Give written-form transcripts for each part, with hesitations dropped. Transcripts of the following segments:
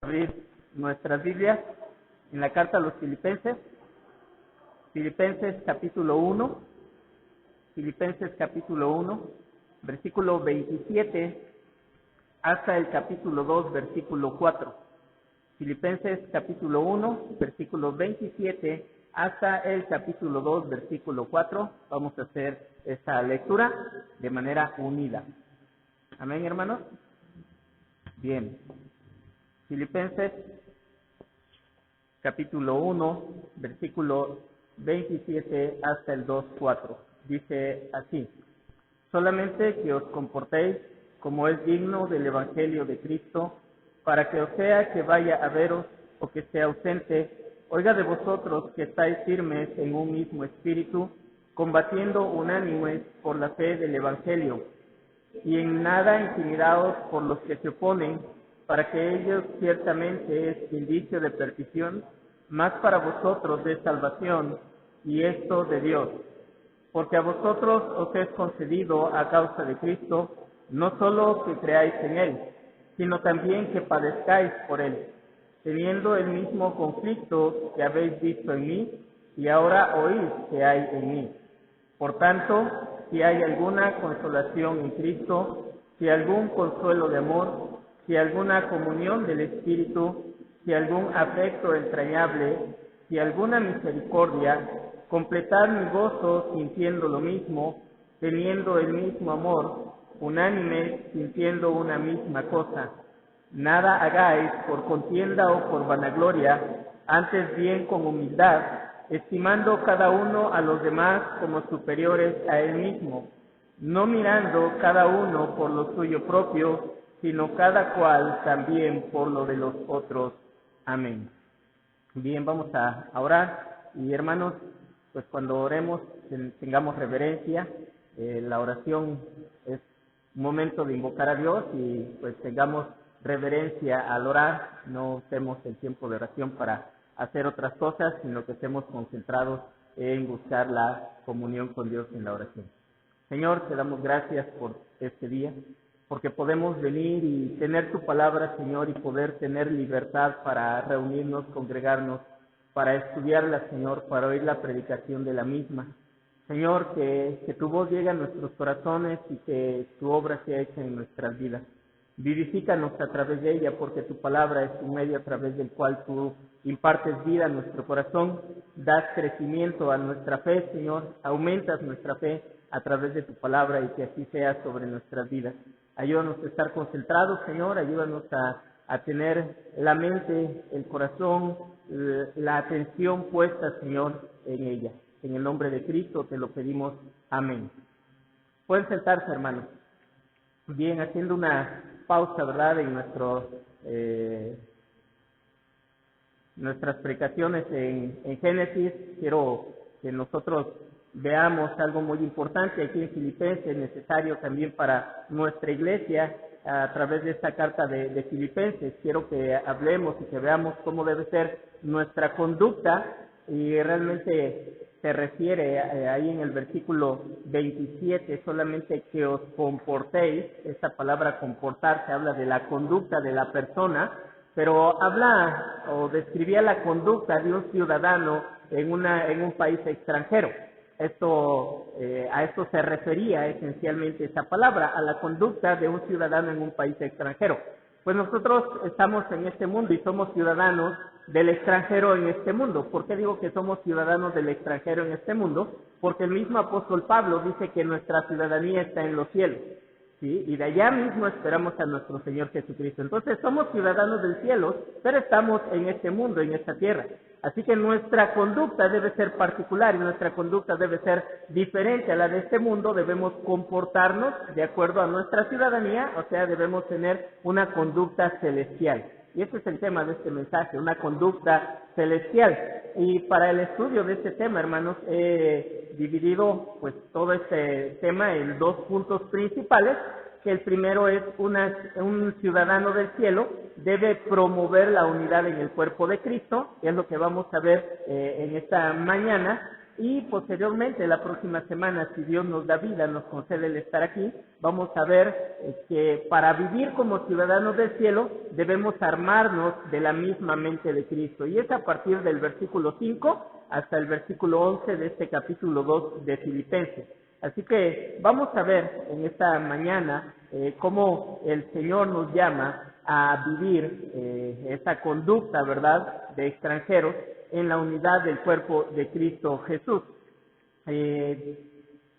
Abrir nuestras Biblias en la carta a los Filipenses, Filipenses capítulo 1, versículo 27 hasta el capítulo 2, versículo 4. Filipenses capítulo 1, versículo 27 hasta el capítulo 2, versículo 4. Vamos a hacer esta lectura de manera unida. Amén, hermanos. Bien. Filipenses capítulo 1, versículo 27 hasta el 2:4. Dice así: solamente que os comportéis como es digno del Evangelio de Cristo, para que o sea que vaya a veros o que esté ausente, oiga de vosotros que estáis firmes en un mismo espíritu, combatiendo unánimes por la fe del Evangelio, y en nada intimidados por los que se oponen, para que ellos ciertamente es indicio de perdición, mas para vosotros de salvación, y esto de Dios. Porque a vosotros os es concedido a causa de Cristo, no solo que creáis en Él, sino también que padezcáis por Él, teniendo el mismo conflicto que habéis visto en mí, y ahora oís que hay en mí. Por tanto, si hay alguna consolación en Cristo, si algún consuelo de amor, si alguna comunión del Espíritu, si algún afecto entrañable, si alguna misericordia, completad mi gozo sintiendo lo mismo, teniendo el mismo amor, unánimes, sintiendo una misma cosa. Nada hagáis por contienda o por vanagloria, antes bien con humildad, estimando cada uno a los demás como superiores a él mismo, no mirando cada uno por lo suyo propio, sino cada cual también por lo de los otros. Amén. Bien, vamos a orar. Y hermanos, pues cuando oremos tengamos reverencia. La oración es un momento de invocar a Dios y pues tengamos reverencia al orar. No usemos el tiempo de oración para hacer otras cosas, sino que estemos concentrados en buscar la comunión con Dios en la oración. Señor, te damos gracias por este día, porque podemos venir y tener tu palabra, Señor, y poder tener libertad para reunirnos, congregarnos, para estudiarla, Señor, para oír la predicación de la misma. Señor, que tu voz llegue a nuestros corazones y que tu obra sea hecha en nuestras vidas. Vivifícanos a través de ella, porque tu palabra es un medio a través del cual tú impartes vida a nuestro corazón, das crecimiento a nuestra fe, Señor, aumentas nuestra fe a través de tu palabra y que así sea sobre nuestras vidas. Ayúdanos a estar concentrados, Señor, ayúdanos a tener la mente, el corazón, la atención puesta, Señor, en ella. En el nombre de Cristo te lo pedimos. Amén. Pueden sentarse, hermanos. Bien, haciendo una pausa, ¿verdad?, en nuestras predicaciones en Génesis, quiero que nosotros veamos algo muy importante aquí en Filipenses, necesario también para nuestra iglesia, a través de esta carta de Filipenses. Quiero que hablemos y que veamos cómo debe ser nuestra conducta, y realmente se refiere ahí en el versículo 27, solamente que os comportéis. Esta palabra comportarse habla de la conducta de la persona, pero habla o describía la conducta de un ciudadano en un país extranjero. A esto se refería esencialmente esta palabra, a la conducta de un ciudadano en un país extranjero. Pues nosotros estamos en este mundo y somos ciudadanos del extranjero en este mundo. ¿Por qué digo que somos ciudadanos del extranjero en este mundo? Porque el mismo apóstol Pablo dice que nuestra ciudadanía está en los cielos, ¿sí? Y de allá mismo esperamos a nuestro Señor Jesucristo. Entonces somos ciudadanos del cielo, pero estamos en este mundo, en esta tierra. Así que nuestra conducta debe ser particular y nuestra conducta debe ser diferente a la de este mundo. Debemos comportarnos de acuerdo a nuestra ciudadanía, o sea, debemos tener una conducta celestial. Y este es el tema de este mensaje, una conducta celestial. Y para el estudio de este tema, hermanos, he dividido pues todo este tema en dos puntos principales. Que el primero es un ciudadano del cielo debe promover la unidad en el cuerpo de Cristo, que es lo que vamos a ver en esta mañana. y posteriormente la próxima semana, si Dios nos da vida, nos concede el estar aquí, vamos a ver que para vivir como ciudadanos del cielo debemos armarnos de la misma mente de Cristo, y es a partir del versículo 5 hasta el versículo 11 de este capítulo 2 de Filipenses. Así que vamos a ver en esta mañana cómo el Señor nos llama a vivir esa conducta, ¿verdad?, de extranjeros en la unidad del cuerpo de Cristo Jesús.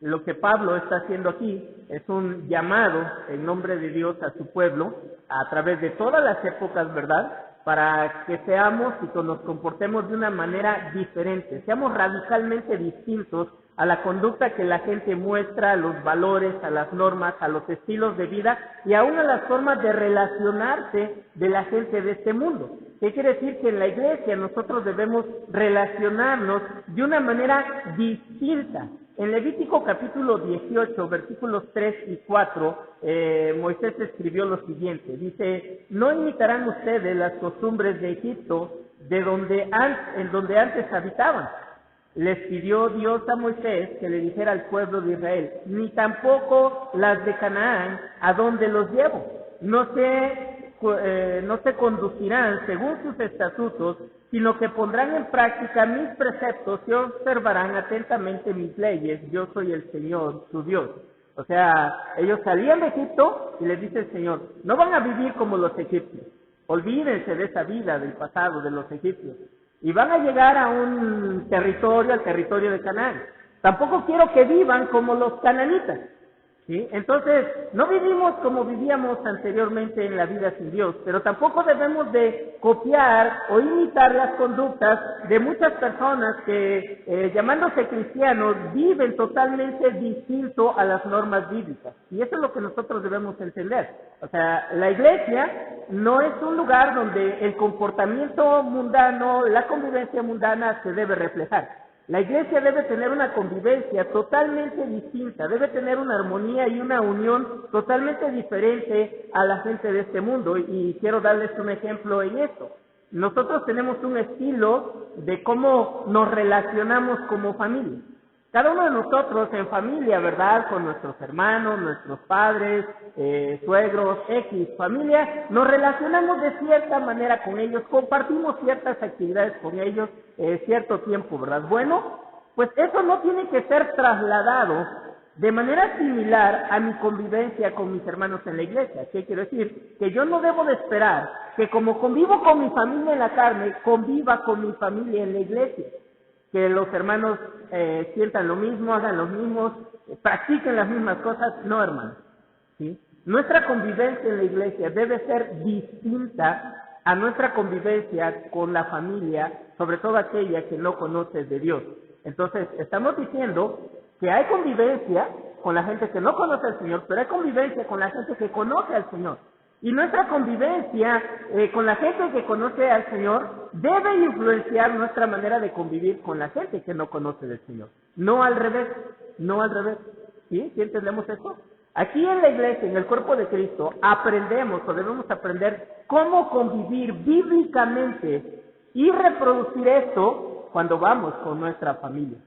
Lo que Pablo está haciendo aquí es un llamado en nombre de Dios a su pueblo a través de todas las épocas, ¿verdad?, para que seamos y que nos comportemos de una manera diferente, seamos radicalmente distintos a la conducta que la gente muestra, a los valores, a las normas, a los estilos de vida y aún a las formas de relacionarse de la gente de este mundo. ¿Qué quiere decir? Que en la iglesia nosotros debemos relacionarnos de una manera distinta. En Levítico capítulo 18, versículos 3 y 4, Moisés escribió lo siguiente, dice: no imitarán ustedes las costumbres de Egipto, en donde antes habitaban. Les pidió Dios a Moisés que le dijera al pueblo de Israel, ni tampoco las de Canaán, a donde los llevo. No se conducirán según sus estatutos, sino que pondrán en práctica mis preceptos y observarán atentamente mis leyes. Yo soy el Señor, su Dios. O sea, ellos salían de Egipto y les dice el Señor, no van a vivir como los egipcios. Olvídense de esa vida del pasado de los egipcios. Y van a llegar a un territorio, al territorio de Canaán. Tampoco quiero que vivan como los cananitas, ¿sí? Entonces, no vivimos como vivíamos anteriormente en la vida sin Dios, pero tampoco debemos de copiar o imitar las conductas de muchas personas que, llamándose cristianos, viven totalmente distinto a las normas bíblicas. Y eso es lo que nosotros debemos entender. O sea, la iglesia no es un lugar donde el comportamiento mundano, la convivencia mundana se debe reflejar. La iglesia debe tener una convivencia totalmente distinta, debe tener una armonía y una unión totalmente diferente a la gente de este mundo. Y quiero darles un ejemplo en esto. Nosotros tenemos un estilo de cómo nos relacionamos como familia. Cada uno de nosotros en familia, ¿verdad?, con nuestros hermanos, nuestros padres, suegros, familia, nos relacionamos de cierta manera con ellos, compartimos ciertas actividades con ellos cierto tiempo, ¿verdad? Bueno, pues eso no tiene que ser trasladado de manera similar a mi convivencia con mis hermanos en la iglesia. ¿Qué quiero decir? Que yo no debo de esperar que como convivo con mi familia en la carne, conviva con mi familia en la iglesia. Que los hermanos sientan lo mismo, hagan los mismos, practiquen las mismas cosas. No, hermanos, ¿sí? Nuestra convivencia en la iglesia debe ser distinta a nuestra convivencia con la familia, sobre todo aquella que no conoce de Dios. Entonces, estamos diciendo que hay convivencia con la gente que no conoce al Señor, pero hay convivencia con la gente que conoce al Señor. Y nuestra convivencia con la gente que conoce al Señor debe influenciar nuestra manera de convivir con la gente que no conoce del Señor. No al revés, no al revés. ¿Sí? ¿Sí entendemos esto? Aquí en la iglesia, en el cuerpo de Cristo, aprendemos o debemos aprender cómo convivir bíblicamente y reproducir esto cuando vamos con nuestra familia.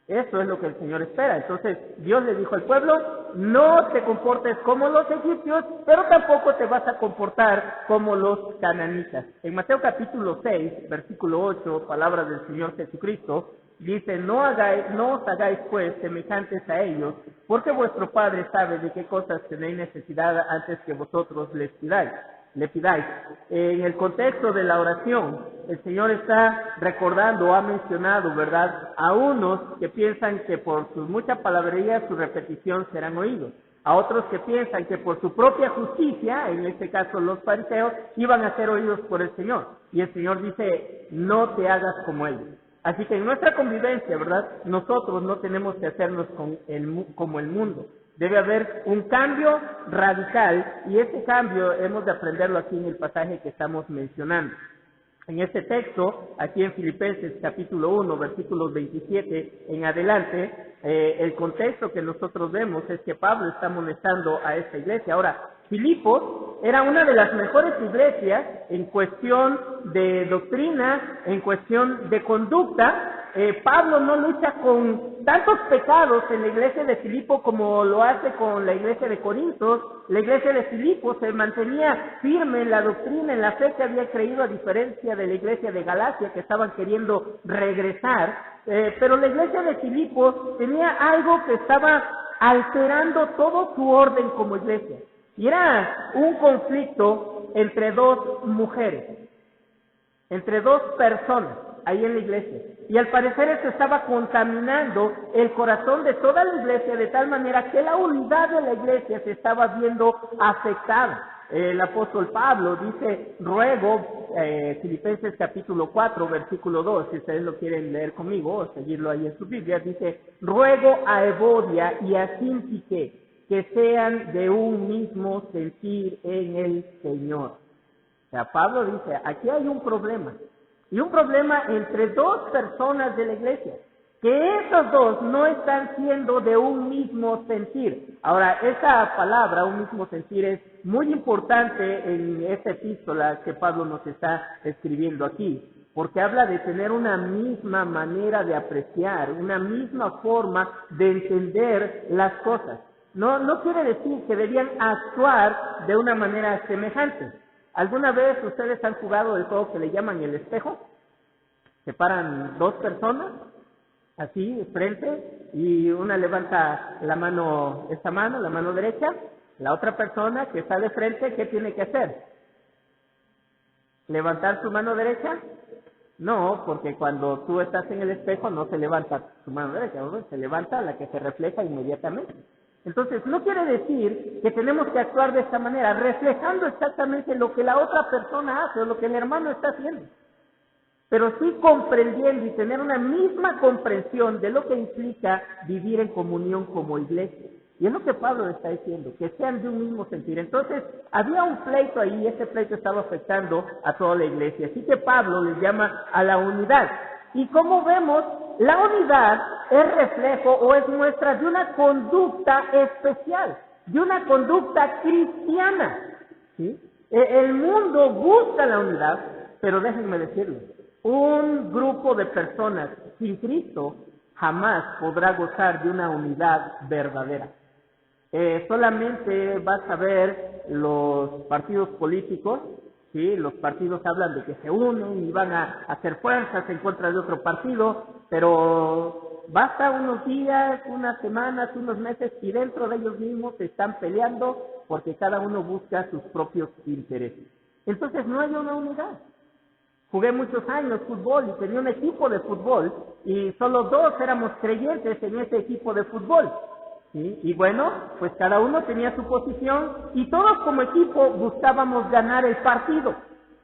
Eso es lo que el Señor espera. Entonces, Dios le dijo al pueblo, no te comportes como los egipcios, pero tampoco te vas a comportar como los cananitas. En Mateo capítulo 6, versículo 8, palabras del Señor Jesucristo, dice, no os hagáis pues semejantes a ellos, porque vuestro Padre sabe de qué cosas tenéis necesidad antes que vosotros le pidáis. En el contexto de la oración, el Señor está recordando, ha mencionado, ¿verdad?, a unos que piensan que por su mucha palabrería, su repetición serán oídos. A otros que piensan que por su propia justicia, en este caso los fariseos, iban a ser oídos por el Señor. Y el Señor dice, no te hagas como ellos. Así que en nuestra convivencia, ¿verdad?, nosotros no tenemos que hacernos como el mundo. Debe haber un cambio radical y ese cambio hemos de aprenderlo aquí en el pasaje que estamos mencionando. En este texto, aquí en Filipenses capítulo 1, versículos 27 en adelante, el contexto que nosotros vemos es que Pablo está amonestando a esta iglesia. Ahora, Filipos era una de las mejores iglesias en cuestión de doctrina, en cuestión de conducta, Pablo no lucha con tantos pecados en la iglesia de Filipo como lo hace con la iglesia de Corinto. La iglesia de Filipo se mantenía firme en la doctrina, en la fe que había creído, a diferencia de la iglesia de Galacia, que estaban queriendo regresar. Pero la iglesia de Filipo tenía algo que estaba alterando todo su orden como iglesia. Y era un conflicto entre dos mujeres, entre dos personas ahí en la iglesia. Y al parecer eso estaba contaminando el corazón de toda la iglesia, de tal manera que la unidad de la iglesia se estaba viendo afectada. El apóstol Pablo dice, ruego, Filipenses capítulo 4, versículo 2, si ustedes lo quieren leer conmigo o seguirlo ahí en su Biblia, dice, ruego a Evodia y a Síntique que sean de un mismo sentir en el Señor. O sea, Pablo dice, aquí hay un problema. Y un problema entre dos personas de la iglesia, que esos dos no están siendo de un mismo sentir. Ahora, esa palabra, un mismo sentir, es muy importante en esta epístola que Pablo nos está escribiendo aquí, porque habla de tener una misma manera de apreciar, una misma forma de entender las cosas. No quiere decir que debían actuar de una manera semejante. ¿Alguna vez ustedes han jugado el juego que le llaman el espejo? Se paran dos personas, así, frente, y una levanta la mano, esta mano, la mano derecha, la otra persona que está de frente, ¿qué tiene que hacer? ¿Levantar su mano derecha? No, porque cuando tú estás en el espejo no se levanta tu mano derecha, ¿no? Se levanta la que se refleja inmediatamente. Entonces, no quiere decir que tenemos que actuar de esta manera, reflejando exactamente lo que la otra persona hace o lo que el hermano está haciendo, pero sí comprendiendo y tener una misma comprensión de lo que implica vivir en comunión como iglesia. Y es lo que Pablo está diciendo, que sean de un mismo sentir. Entonces, había un pleito ahí y ese pleito estaba afectando a toda la iglesia. Así que Pablo les llama a la unidad. Y como vemos, la unidad es reflejo o es muestra de una conducta especial, de una conducta cristiana. ¿Sí? El mundo busca la unidad, pero déjenme decirlo, un grupo de personas sin Cristo jamás podrá gozar de una unidad verdadera. Solamente vas a ver los partidos políticos, ¿sí? Los partidos hablan de que se unen y van a hacer fuerzas en contra de otro partido, pero basta unos días, unas semanas, unos meses y dentro de ellos mismos se están peleando porque cada uno busca sus propios intereses. Entonces no hay una unidad. Jugué muchos años fútbol y tenía un equipo de fútbol y solo dos éramos creyentes en ese equipo de fútbol. ¿Sí? Y bueno, pues cada uno tenía su posición y todos como equipo buscábamos ganar el partido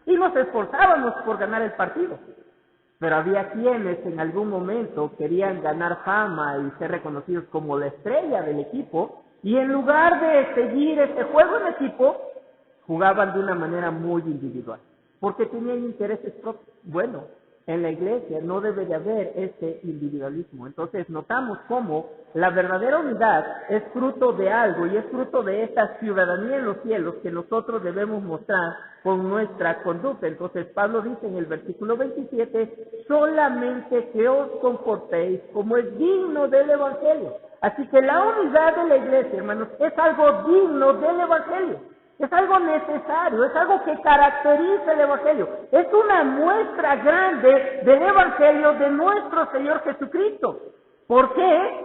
y nos esforzábamos por ganar el partido. Pero había quienes en algún momento querían ganar fama y ser reconocidos como la estrella del equipo y en lugar de seguir ese juego en equipo, jugaban de una manera muy individual porque tenían intereses propios. Bueno, en la iglesia no debe de haber ese individualismo. Entonces notamos cómo la verdadera unidad es fruto de algo y es fruto de esta ciudadanía en los cielos que nosotros debemos mostrar con nuestra conducta. Entonces Pablo dice en el versículo 27, solamente que os comportéis como es digno del Evangelio. Así que la unidad de la iglesia, hermanos, es algo digno del Evangelio. Es algo necesario, es algo que caracteriza el Evangelio. Es una muestra grande del Evangelio de nuestro Señor Jesucristo. ¿Por qué?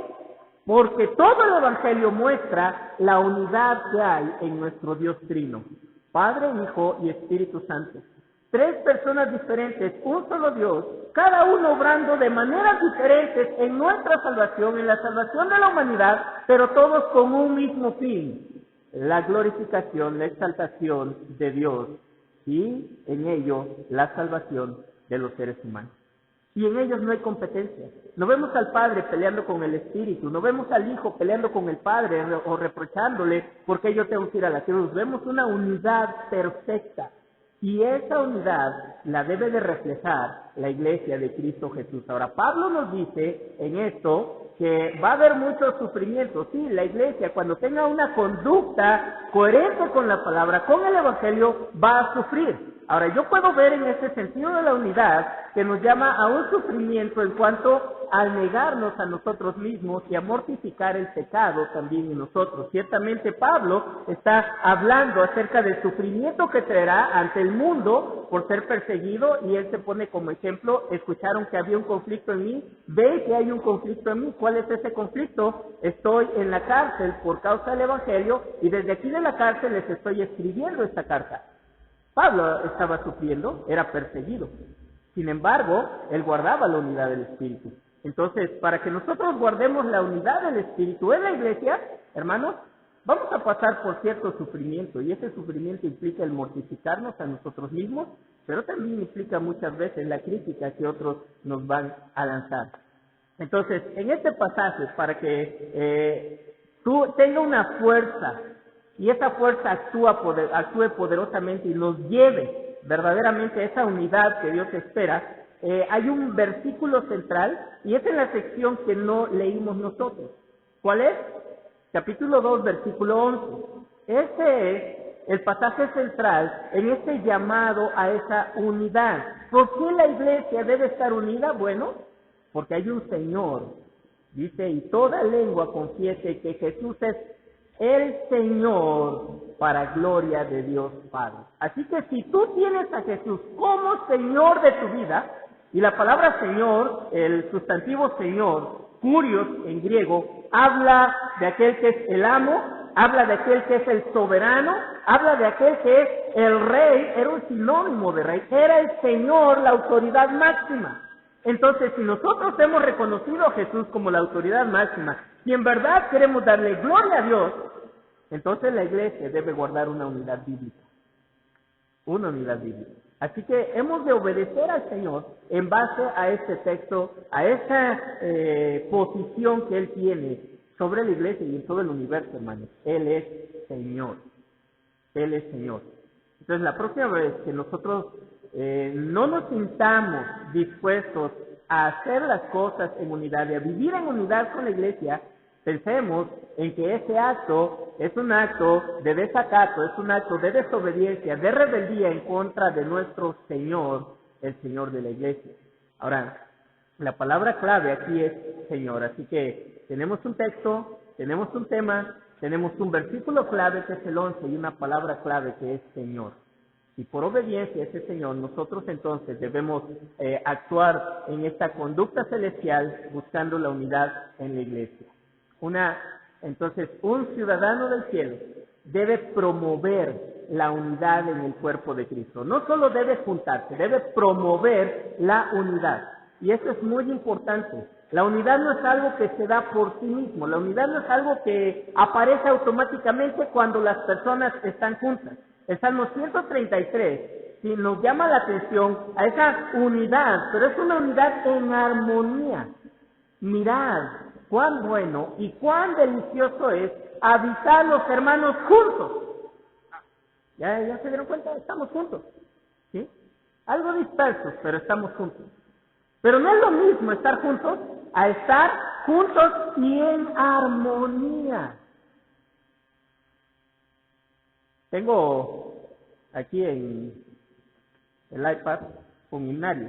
Porque todo el Evangelio muestra la unidad que hay en nuestro Dios Trino. Padre, Hijo y Espíritu Santo. Tres personas diferentes, un solo Dios, cada uno obrando de maneras diferentes en nuestra salvación, en la salvación de la humanidad, pero todos con un mismo fin. La glorificación, la exaltación de Dios y en ello la salvación de los seres humanos. Y en ellos no hay competencia. No vemos al Padre peleando con el Espíritu, no vemos al Hijo peleando con el Padre o reprochándole porque yo tengo que ir a la cruz. Vemos una unidad perfecta y esa unidad la debe de reflejar la iglesia de Cristo Jesús. Ahora, Pablo nos dice en esto que va a haber mucho sufrimiento. Sí, la iglesia cuando tenga una conducta coherente con la palabra, con el Evangelio, va a sufrir. Ahora, yo puedo ver en ese sentido de la unidad que nos llama a un sufrimiento en cuanto al negarnos a nosotros mismos y a mortificar el pecado también en nosotros. Ciertamente Pablo está hablando acerca del sufrimiento que traerá ante el mundo por ser perseguido, y él se pone como ejemplo: escucharon que había un conflicto en mí, ven que hay un conflicto en mí. ¿Cuál es ese conflicto? Estoy en la cárcel por causa del Evangelio, y desde aquí de la cárcel les estoy escribiendo esta carta. Pablo estaba sufriendo, era perseguido. Sin embargo, él guardaba la unidad del Espíritu. Entonces, para que nosotros guardemos la unidad del Espíritu en la iglesia, hermanos, vamos a pasar por cierto sufrimiento, y ese sufrimiento implica el mortificarnos a nosotros mismos, pero también implica muchas veces la crítica que otros nos van a lanzar. Entonces, en este pasaje, para que tú tengas una fuerza, y esa fuerza actúe poderosamente y nos lleve verdaderamente a esa unidad que Dios espera, hay un versículo central, y es en la sección que no leímos nosotros. ¿Cuál es? Capítulo 2, versículo 11. Ese es el pasaje central en este llamado a esa unidad. ¿Por qué la iglesia debe estar unida? Bueno, porque hay un Señor. Dice: y toda lengua confiese que Jesús es el Señor, para gloria de Dios Padre. Así que si tú tienes a Jesús como Señor de tu vida, y la palabra Señor, el sustantivo Señor, Kurios en griego, habla de aquel que es el amo, habla de aquel que es el soberano, habla de aquel que es el rey, era un sinónimo de rey, era el Señor, la autoridad máxima. Entonces, si nosotros hemos reconocido a Jesús como la autoridad máxima, y en verdad queremos darle gloria a Dios, entonces la iglesia debe guardar una unidad bíblica. Una unidad bíblica. Así que hemos de obedecer al Señor en base a este texto, a esa posición que Él tiene sobre la iglesia y en todo el universo, hermanos. Él es Señor. Él es Señor. Entonces, la próxima vez que nosotros no nos sintamos dispuestos a hacer las cosas en unidad y a vivir en unidad con la iglesia, pensemos en que ese acto es un acto de desacato, es un acto de desobediencia, de rebeldía en contra de nuestro Señor, el Señor de la iglesia. Ahora, la palabra clave aquí es Señor, así que tenemos un texto, tenemos un tema, tenemos un versículo clave que es el 11 y una palabra clave que es Señor. Y por obediencia a ese Señor, nosotros entonces debemos actuar en esta conducta celestial buscando la unidad en la iglesia. Entonces, un ciudadano del cielo debe promover la unidad en el cuerpo de Cristo. No solo debe juntarse, debe promover la unidad. Y eso es muy importante. La unidad no es algo que se da por sí mismo. La unidad no es algo que aparece automáticamente cuando las personas están juntas. El Salmo 133 sí, nos llama la atención a esa unidad, pero es una unidad en armonía. Mirad cuán bueno y cuán delicioso es habitar los hermanos juntos. ¿Ya se dieron cuenta? Estamos juntos. ¿Sí? Algo dispersos, pero estamos juntos. Pero no es lo mismo estar juntos a estar juntos y en armonía. Tengo aquí en el iPad un himnario.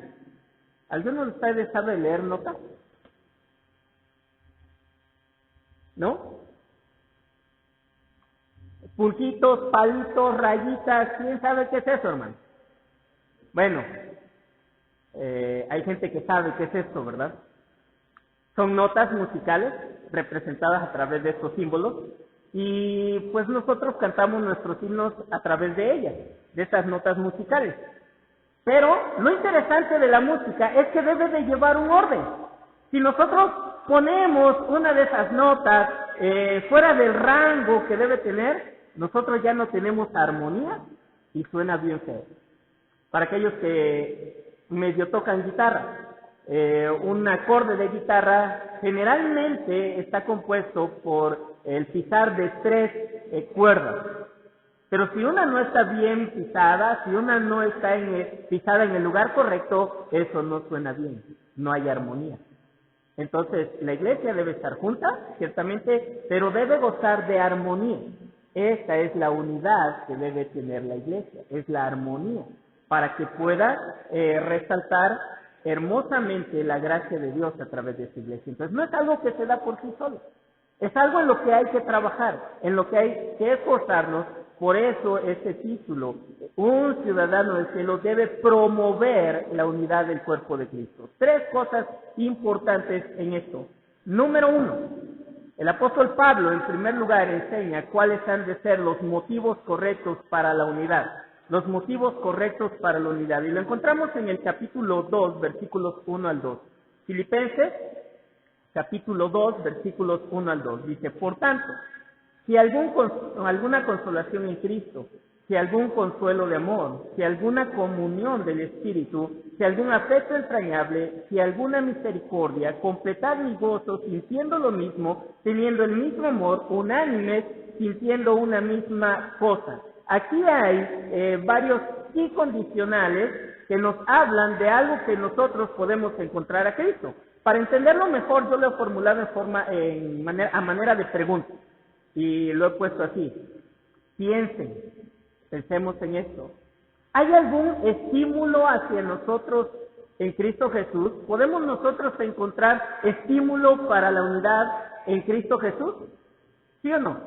¿Alguno de ustedes sabe leer notas? ¿No? Puntitos, palitos, rayitas, ¿quién sabe qué es eso, hermano? Bueno, hay gente que sabe qué es esto, ¿verdad? Son notas musicales representadas a través de estos símbolos, y pues nosotros cantamos nuestros himnos a través de ellas, de estas notas musicales. Pero lo interesante de la música es que debe de llevar un orden. Si nosotros ponemos una de esas notas fuera del rango que debe tener, nosotros ya no tenemos armonía y suena bien feo. Para aquellos que medio tocan guitarra, un acorde de guitarra generalmente está compuesto por el pisar de 3 cuerdas. Pero si una no está bien pisada, si una no está pisada en el lugar correcto, eso no suena bien, no hay armonía. Entonces, la iglesia debe estar junta, ciertamente, pero debe gozar de armonía. Esta es la unidad que debe tener la iglesia, es la armonía, para que pueda resaltar hermosamente la gracia de Dios a través de esta iglesia. Entonces no es algo que se da por sí solo, es algo en lo que hay que trabajar, en lo que hay que esforzarnos. Por eso este título, un ciudadano del cielo debe promover la unidad del cuerpo de Cristo. 3 cosas importantes en esto. Número 1, el apóstol Pablo en primer lugar enseña cuáles han de ser los motivos correctos para la unidad. Los motivos correctos para la unidad. Y lo encontramos en el capítulo 2, versículos 1 al 2. Filipenses, capítulo 2, versículos 1 al 2. Dice, por tanto, si alguna consolación en Cristo, si algún consuelo de amor, si alguna comunión del Espíritu, si algún afecto entrañable, si alguna misericordia, completad mi gozo sintiendo lo mismo, teniendo el mismo amor, unánimes, sintiendo una misma cosa. Aquí hay varios sí condicionales que nos hablan de algo que nosotros podemos encontrar a Cristo. Para entenderlo mejor, yo lo he formulado a manera de pregunta. Y lo he puesto así. Pensemos en esto. ¿Hay algún estímulo hacia nosotros en Cristo Jesús? ¿Podemos nosotros encontrar estímulo para la unidad en Cristo Jesús? ¿Sí o no?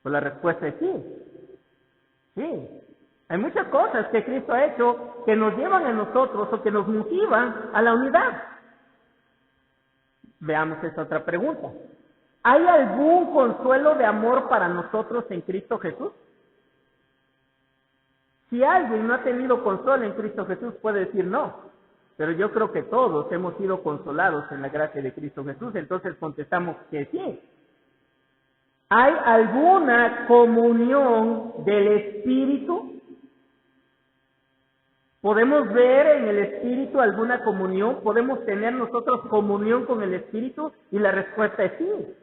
Pues la respuesta es sí. Sí. Hay muchas cosas que Cristo ha hecho que nos llevan a nosotros o que nos motivan a la unidad. Veamos esta otra pregunta. ¿Hay algún consuelo de amor para nosotros en Cristo Jesús? Si alguien no ha tenido consuelo en Cristo Jesús, puede decir no. Pero yo creo que todos hemos sido consolados en la gracia de Cristo Jesús, entonces contestamos que sí. ¿Hay alguna comunión del Espíritu? ¿Podemos ver en el Espíritu alguna comunión? ¿Podemos tener nosotros comunión con el Espíritu? Y la respuesta es sí.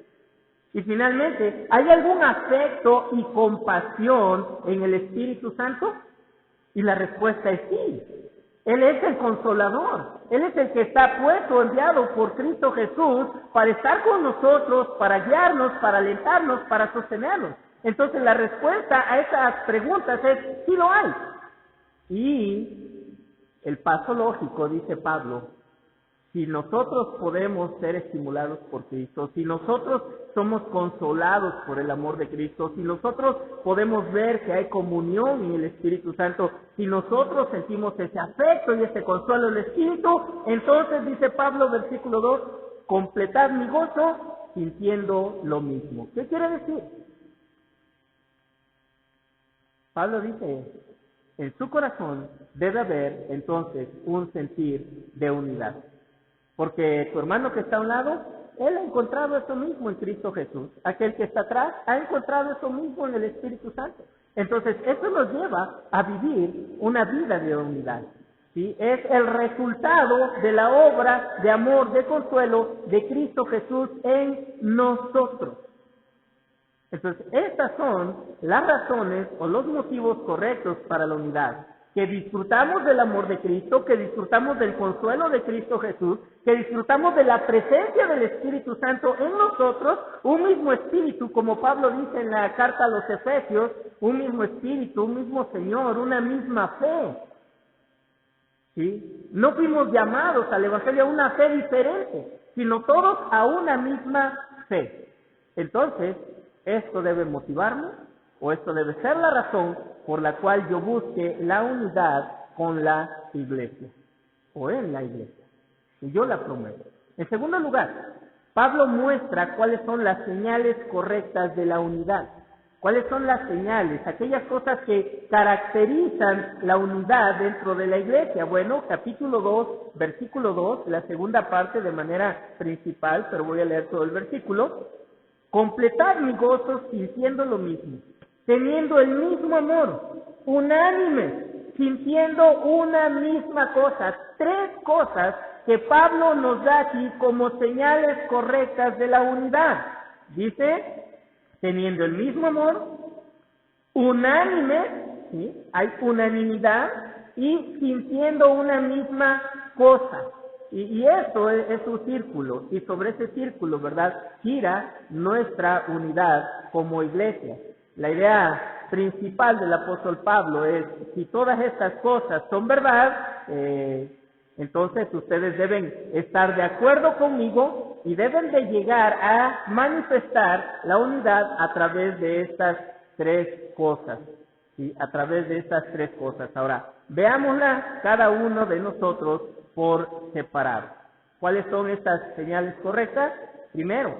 Y finalmente, ¿hay algún afecto y compasión en el Espíritu Santo? Y la respuesta es sí. Él es el consolador. Él es el que está puesto, enviado por Cristo Jesús para estar con nosotros, para guiarnos, para alentarnos, para sostenernos. Entonces la respuesta a esas preguntas es sí lo hay. Y el paso lógico, dice Pablo, si nosotros podemos ser estimulados por Cristo, si nosotros somos consolados por el amor de Cristo, si nosotros podemos ver que hay comunión en el Espíritu Santo, si nosotros sentimos ese afecto y ese consuelo del Espíritu, entonces dice Pablo, versículo 2, completad mi gozo sintiendo lo mismo. ¿Qué quiere decir? Pablo dice, en su corazón debe haber entonces un sentir de unidad. Porque tu hermano que está a un lado, él ha encontrado eso mismo en Cristo Jesús. Aquel que está atrás ha encontrado eso mismo en el Espíritu Santo. Entonces, eso nos lleva a vivir una vida de unidad. ¿Sí? Es el resultado de la obra de amor, de consuelo de Cristo Jesús en nosotros. Entonces, estas son las razones o los motivos correctos para la unidad. Que disfrutamos del amor de Cristo, que disfrutamos del consuelo de Cristo Jesús, que disfrutamos de la presencia del Espíritu Santo en nosotros, un mismo Espíritu, como Pablo dice en la carta a los Efesios, un mismo Espíritu, un mismo Señor, una misma fe. ¿Sí? No fuimos llamados al Evangelio a una fe diferente, sino todos a una misma fe. Entonces, esto debe motivarme, o esto debe ser la razón por la cual yo busque la unidad con la iglesia, o en la iglesia, y yo la promuevo. En segundo lugar, Pablo muestra cuáles son las señales correctas de la unidad. ¿Cuáles son las señales? Aquellas cosas que caracterizan la unidad dentro de la iglesia. Bueno, capítulo 2, versículo 2, la segunda parte de manera principal, pero voy a leer todo el versículo. Completad mi gozo sintiendo lo mismo, teniendo el mismo amor, unánime, sintiendo una misma cosa. 3 cosas que Pablo nos da aquí como señales correctas de la unidad. Dice, teniendo el mismo amor, unánime, ¿sí? Hay unanimidad, y sintiendo una misma cosa. Y esto es un círculo, y sobre ese círculo, ¿verdad?, gira nuestra unidad como iglesia. La idea principal del apóstol Pablo es, si todas estas cosas son verdad, Entonces ustedes deben estar de acuerdo conmigo y deben de llegar a manifestar la unidad a través de estas tres cosas. ¿Sí? A través de estas tres cosas. Ahora, veámosla cada uno de nosotros por separado. ¿Cuáles son estas señales correctas? Primero,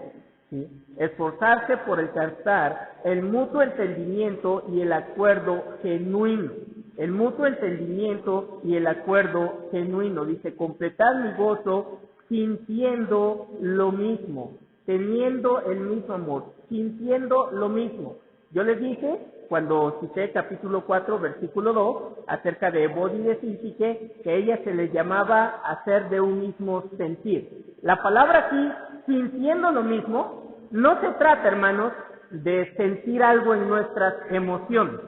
¿sí? Esforzarse por alcanzar el mutuo entendimiento y el acuerdo genuino. El mutuo entendimiento y el acuerdo genuino. Dice, completar mi gozo sintiendo lo mismo, teniendo el mismo amor, sintiendo lo mismo. Yo les dije, cuando cité capítulo 4, versículo 2, acerca de Evod y de Síntique, que a ella se les llamaba hacer de un mismo sentir. La palabra aquí, sintiendo lo mismo, no se trata, hermanos, de sentir algo en nuestras emociones.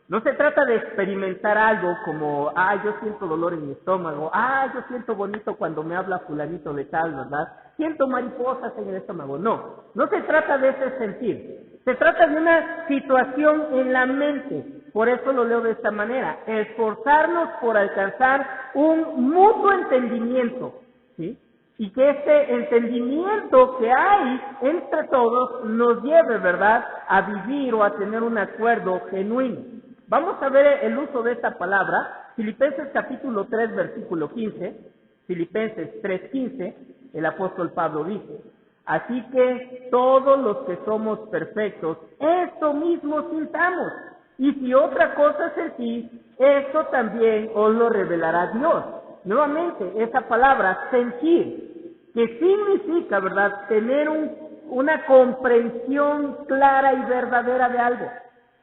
No se trata de experimentar algo como, yo siento dolor en mi estómago, yo siento bonito cuando me habla fulanito de tal, ¿verdad? Siento mariposas en el estómago. No, no se trata de ese sentir. Se trata de una situación en la mente. Por eso lo leo de esta manera. Esforzarnos por alcanzar un mutuo entendimiento, ¿sí? Y que este entendimiento que hay entre todos nos lleve, ¿verdad?, a vivir o a tener un acuerdo genuino. Vamos a ver el uso de esta palabra. Filipenses capítulo 3, versículo 15. Filipenses 3:15, el apóstol Pablo dice, así que todos los que somos perfectos, esto mismo sintamos. Y si otra cosa sentís, esto también os lo revelará Dios. Nuevamente, esa palabra, sentir, que significa, ¿verdad?, tener una comprensión clara y verdadera de algo.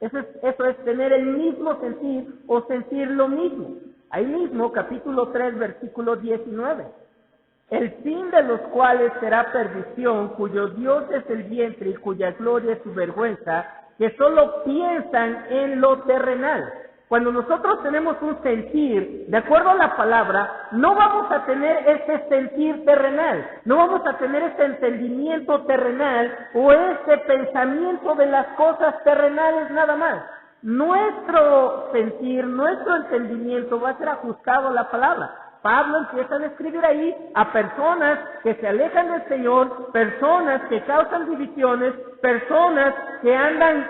Eso es tener el mismo sentir o sentir lo mismo. Ahí mismo, capítulo 3, versículo 19. El fin de los cuales será perdición, cuyo Dios es el vientre y cuya gloria es su vergüenza, que solo piensan en lo terrenal. Cuando nosotros tenemos un sentir, de acuerdo a la palabra, no vamos a tener ese sentir terrenal, no vamos a tener ese entendimiento terrenal o ese pensamiento de las cosas terrenales nada más. Nuestro sentir, nuestro entendimiento va a ser ajustado a la palabra. Pablo empieza a describir ahí a personas que se alejan del Señor, personas que causan divisiones, personas que andan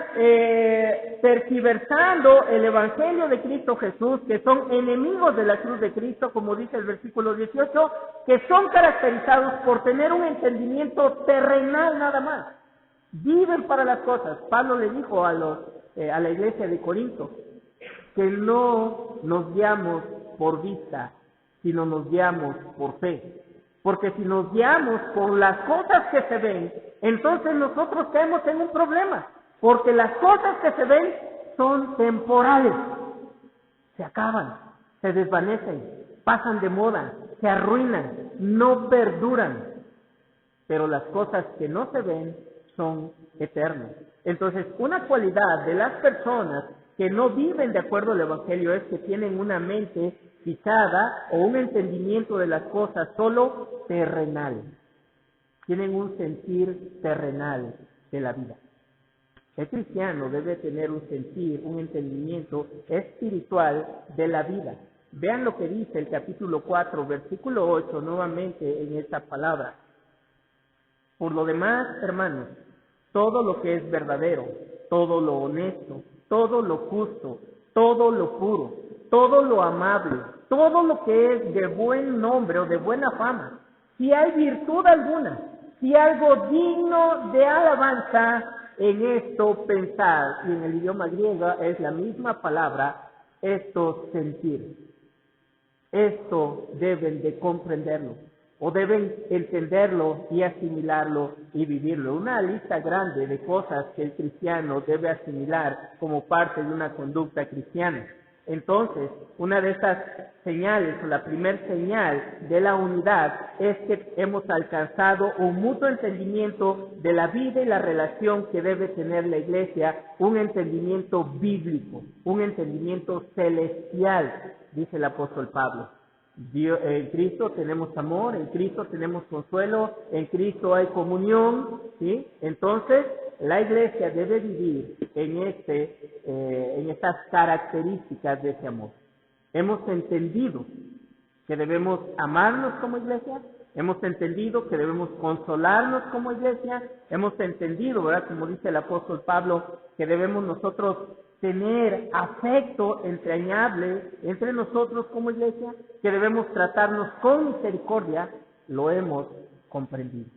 tergiversando el Evangelio de Cristo Jesús, que son enemigos de la cruz de Cristo, como dice el versículo 18, que son caracterizados por tener un entendimiento terrenal nada más. Viven para las cosas. Pablo le dijo a la iglesia de Corinto que no nos guiamos por vista, sino nos guiamos por fe. Porque si nos guiamos por las cosas que se ven, entonces nosotros caemos en un problema. Porque las cosas que se ven son temporales. Se acaban, se desvanecen, pasan de moda, se arruinan, no perduran. Pero las cosas que no se ven son eternas. Entonces, una cualidad de las personas que no viven de acuerdo al Evangelio es que tienen una mente fijada o un entendimiento de las cosas solo terrenal. Tienen un sentir terrenal de la vida. El cristiano debe tener un sentir, un entendimiento espiritual de la vida. Vean lo que dice el capítulo 4, versículo 8, nuevamente en esta palabra. Por lo demás, hermanos, todo lo que es verdadero, todo lo honesto, todo lo justo, todo lo puro, todo lo amable, todo lo que es de buen nombre o de buena fama, si hay virtud alguna, si algo digno de alabanza, en esto pensar. Y en el idioma griego es la misma palabra, esto sentir. Esto deben de comprenderlo, o deben entenderlo y asimilarlo y vivirlo. Una lista grande de cosas que el cristiano debe asimilar como parte de una conducta cristiana. Entonces, una de esas señales, o la primer señal de la unidad, es que hemos alcanzado un mutuo entendimiento de la vida y la relación que debe tener la iglesia, un entendimiento bíblico, un entendimiento celestial, dice el apóstol Pablo. En Cristo tenemos amor, en Cristo tenemos consuelo, en Cristo hay comunión, ¿sí? Entonces, la iglesia debe vivir en estas características de ese amor. Hemos entendido que debemos amarnos como iglesia, hemos entendido que debemos consolarnos como iglesia, hemos entendido, ¿verdad? Como dice el apóstol Pablo, que debemos nosotros tener afecto entrañable entre nosotros como iglesia, que debemos tratarnos con misericordia, lo hemos comprendido.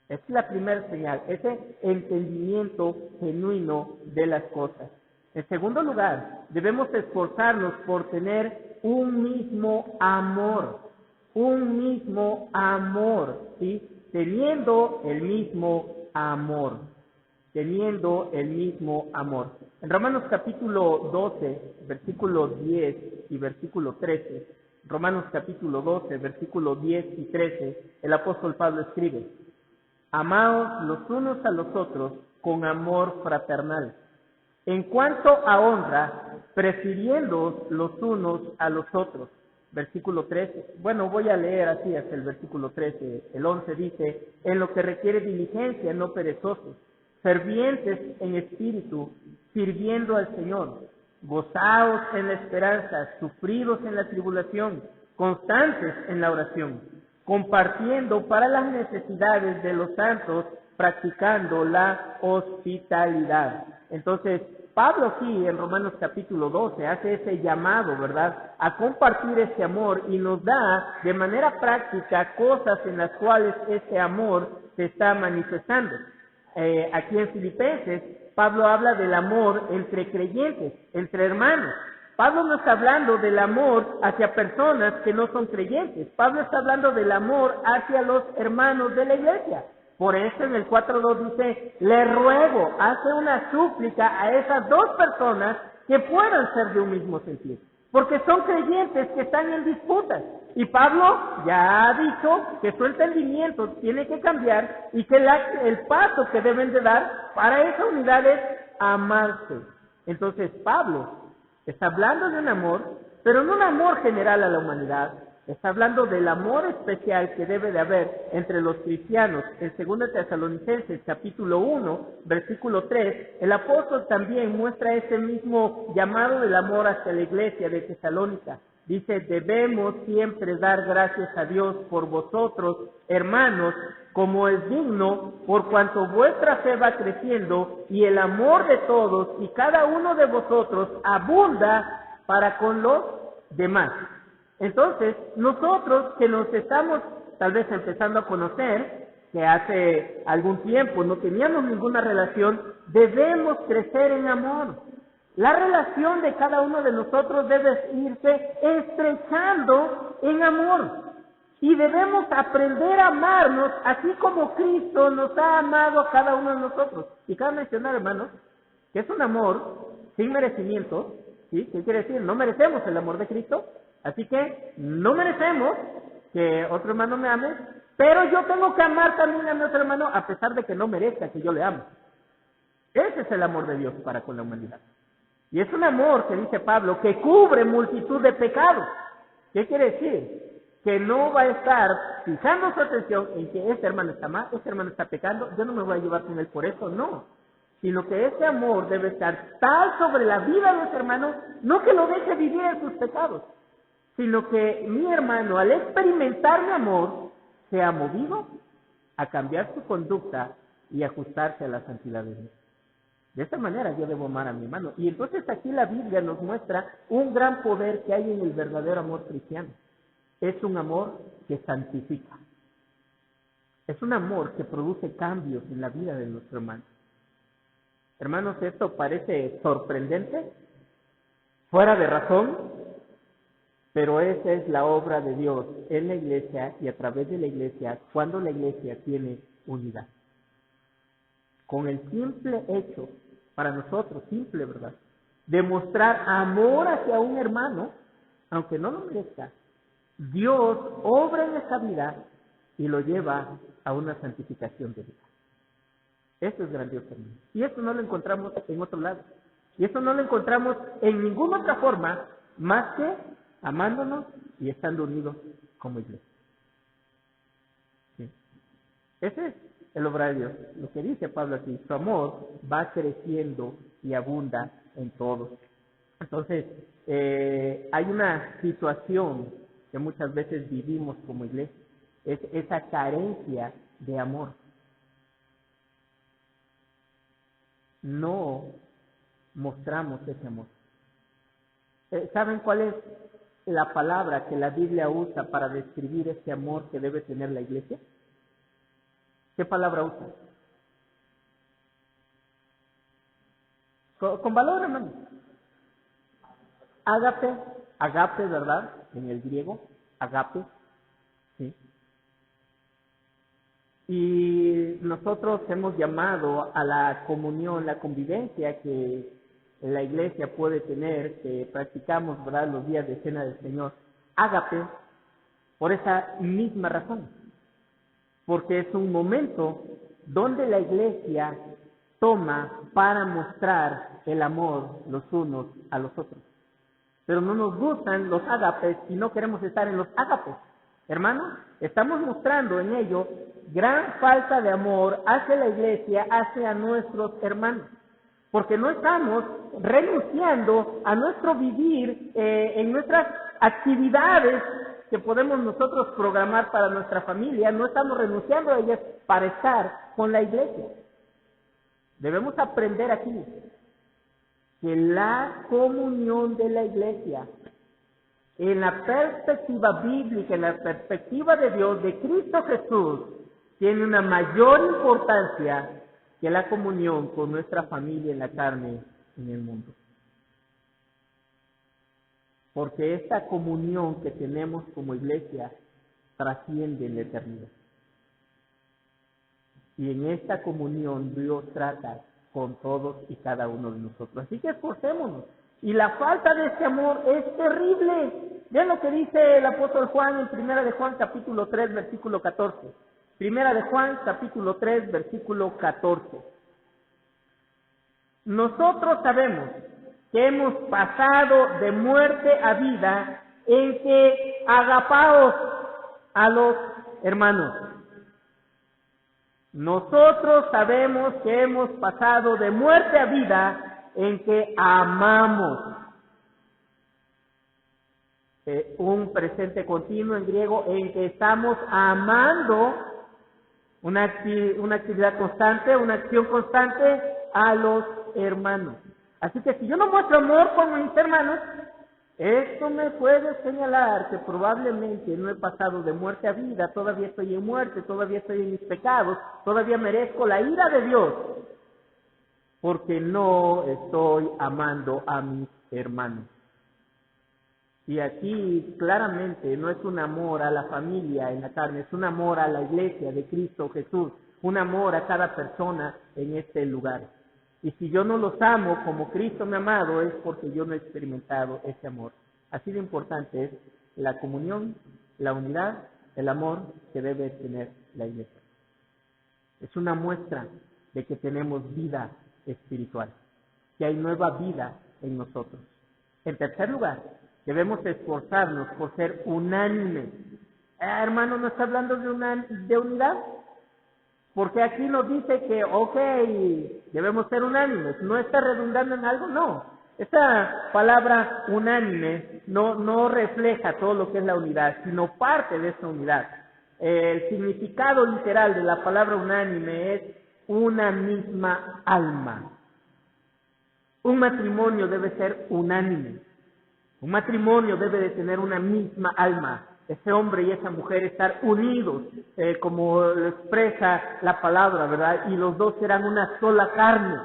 Esa es la primera señal, ese entendimiento genuino de las cosas. En segundo lugar, debemos esforzarnos por tener un mismo amor, ¿sí? Teniendo el mismo amor. En Romanos capítulo 12, versículo 10 y versículo 13, Romanos capítulo 12, versículo 10 y 13, el apóstol Pablo escribe: amaos los unos a los otros con amor fraternal. En cuanto a honra, prefiriéndoos los unos a los otros. Versículo 13. Bueno, voy a leer así hasta el versículo 13. El 11 dice: en lo que requiere diligencia, no perezosos, fervientes en espíritu, sirviendo al Señor, gozaos en la esperanza, sufridos en la tribulación, constantes en la oración, compartiendo para las necesidades de los santos, practicando la hospitalidad. Entonces, Pablo aquí en Romanos capítulo 12 hace ese llamado, ¿verdad?, a compartir ese amor y nos da de manera práctica cosas en las cuales ese amor se está manifestando. Aquí en Filipenses, Pablo habla del amor entre creyentes, entre hermanos. Pablo no está hablando del amor hacia personas que no son creyentes. Pablo está hablando del amor hacia los hermanos de la iglesia. Por eso en el 4.2 dice: le ruego, hace una súplica a esas dos personas que puedan ser de un mismo sentir. Porque son creyentes que están en disputas. Y Pablo ya ha dicho que su entendimiento tiene que cambiar y que el paso que deben de dar para esa unidad es amarse. Entonces Pablo está hablando de un amor, pero no un amor general a la humanidad. Está hablando del amor especial que debe de haber entre los cristianos. En 2 Tesalonicenses capítulo 1, versículo 3, el apóstol también muestra ese mismo llamado del amor hacia la iglesia de Tesalónica. Dice: debemos siempre dar gracias a Dios por vosotros, hermanos, como es digno, por cuanto vuestra fe va creciendo y el amor de todos y cada uno de vosotros abunda para con los demás. Entonces, nosotros que nos estamos tal vez empezando a conocer, que hace algún tiempo no teníamos ninguna relación, debemos crecer en amor. La relación de cada uno de nosotros debe irse estrechando en amor. Y debemos aprender a amarnos así como Cristo nos ha amado a cada uno de nosotros. Y cabe mencionar, hermanos, que es un amor sin merecimiento. ¿Sí? ¿Qué quiere decir? No merecemos el amor de Cristo. Así que no merecemos que otro hermano me ame, pero yo tengo que amar también a mi otro hermano a pesar de que no merezca que yo le ame. Ese es el amor de Dios para con la humanidad. Y es un amor, que dice Pablo, que cubre multitud de pecados. ¿Qué quiere decir? Que no va a estar fijando su atención en que este hermano está mal, este hermano está pecando, yo no me voy a llevar con él por eso, no. Sino que ese amor debe estar tal sobre la vida de ese hermano, no que lo deje vivir en sus pecados, sino que mi hermano, al experimentar mi amor, sea movido a cambiar su conducta y ajustarse a la santidad de Dios. De esta manera yo debo amar a mi hermano. Y entonces aquí la Biblia nos muestra un gran poder que hay en el verdadero amor cristiano. Es un amor que santifica. Es un amor que produce cambios en la vida de nuestro hermano. Hermanos, esto parece sorprendente, fuera de razón, pero esa es la obra de Dios en la iglesia y a través de la iglesia, cuando la iglesia tiene unidad. Con el simple hecho, para nosotros, simple, ¿verdad?, de mostrar amor hacia un hermano, aunque no lo merezca, Dios obra en esa vida y lo lleva a una santificación de vida. Esto es grandioso, hermano. Y esto no lo encontramos en otro lado. Y esto no lo encontramos en ninguna otra forma más que amándonos y estando unidos como iglesia. ¿Sí? Ese es el obrar de Dios. Lo que dice Pablo aquí, su amor va creciendo y abunda en todos. Entonces, hay una situación que muchas veces vivimos como iglesia, es esa carencia de amor. No mostramos ese amor. ¿Saben cuál es la palabra que la Biblia usa para describir ese amor que debe tener la iglesia? ¿Qué palabra usa? Con valor, hermano. Ágape, agape, ¿verdad? En el griego, agape, ¿sí? Y nosotros hemos llamado a la comunión, la convivencia que la iglesia puede tener, que practicamos, ¿verdad?, los días de Cena del Señor, ágape, por esa misma razón, porque es un momento donde la iglesia toma para mostrar el amor los unos a los otros. Pero no nos gustan los ágapes y no queremos estar en los ágapes. Hermanos, estamos mostrando en ello gran falta de amor hacia la iglesia, hacia nuestros hermanos. Porque no estamos renunciando a nuestro vivir en nuestras actividades que podemos nosotros programar para nuestra familia, no estamos renunciando a ellas para estar con la iglesia. Debemos aprender aquí que la comunión de la iglesia, en la perspectiva bíblica, en la perspectiva de Dios, de Cristo Jesús, tiene una mayor importancia que la comunión con nuestra familia en la carne en el mundo. Porque esta comunión que tenemos como iglesia trasciende en la eternidad. Y en esta comunión Dios trata con todos y cada uno de nosotros. Así que esforcémonos. Y la falta de este amor es terrible. Vean lo que dice el apóstol Juan en 1 de Juan capítulo 3, versículo 14. 1 de Juan capítulo 3, versículo 14. Nosotros sabemos que hemos pasado de muerte a vida en que agapaos a los hermanos. Nosotros sabemos que hemos pasado de muerte a vida en que amamos. Un presente continuo en griego en que estamos amando, una actividad constante, una acción constante a los hermanos. Así que si yo no muestro amor con mis hermanos, esto me puede señalar que probablemente no he pasado de muerte a vida, todavía estoy en muerte, todavía estoy en mis pecados, todavía merezco la ira de Dios, porque no estoy amando a mis hermanos. Y aquí claramente no es un amor a la familia en la carne, es un amor a la iglesia de Cristo Jesús, un amor a cada persona en este lugar. Y si yo no los amo como Cristo me ha amado, es porque yo no he experimentado ese amor. Así de importante es la comunión, la unidad, el amor que debe tener la iglesia. Es una muestra de que tenemos vida espiritual, que hay nueva vida en nosotros. En tercer lugar, debemos esforzarnos por ser unánimes. Hermano, ¿no está hablando de unidad? Porque aquí nos dice que, debemos ser unánimes. ¿No está redundando en algo? No. Esta palabra unánime no refleja todo lo que es la unidad, sino parte de esa unidad. El significado literal de la palabra unánime es una misma alma. Un matrimonio debe ser unánime. Un matrimonio debe de tener una misma alma. Ese hombre y esa mujer estar unidos, como lo expresa la palabra, ¿verdad? Y los dos serán una sola carne.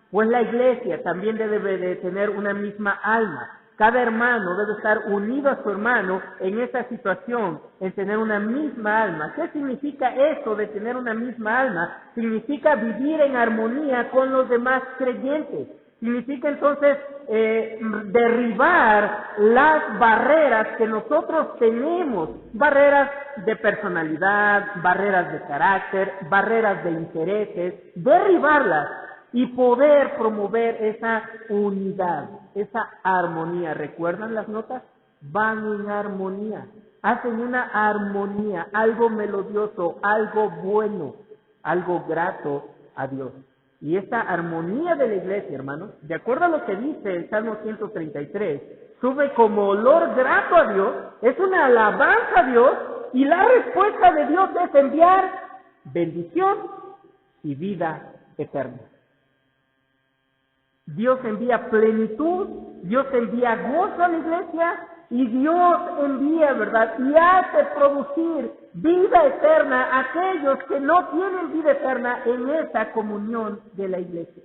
Pues la iglesia también debe de tener una misma alma. Cada hermano debe estar unido a su hermano en esa situación, en tener una misma alma. ¿Qué significa eso de tener una misma alma? Significa vivir en armonía con los demás creyentes. Significa entonces derribar las barreras que nosotros tenemos, barreras de personalidad, barreras de carácter, barreras de intereses, derribarlas y poder promover esa unidad, esa armonía. ¿Recuerdan las notas? Van en armonía, hacen una armonía, algo melodioso, algo bueno, algo grato a Dios. Y esta armonía de la iglesia, hermanos, de acuerdo a lo que dice el Salmo 133, sube como olor grato a Dios, es una alabanza a Dios, y la respuesta de Dios es enviar bendición y vida eterna. Dios envía plenitud, Dios envía gozo a la iglesia, y Dios envía, ¿verdad?, y hace producir vida eterna a aquellos que no tienen vida eterna en esa comunión de la iglesia.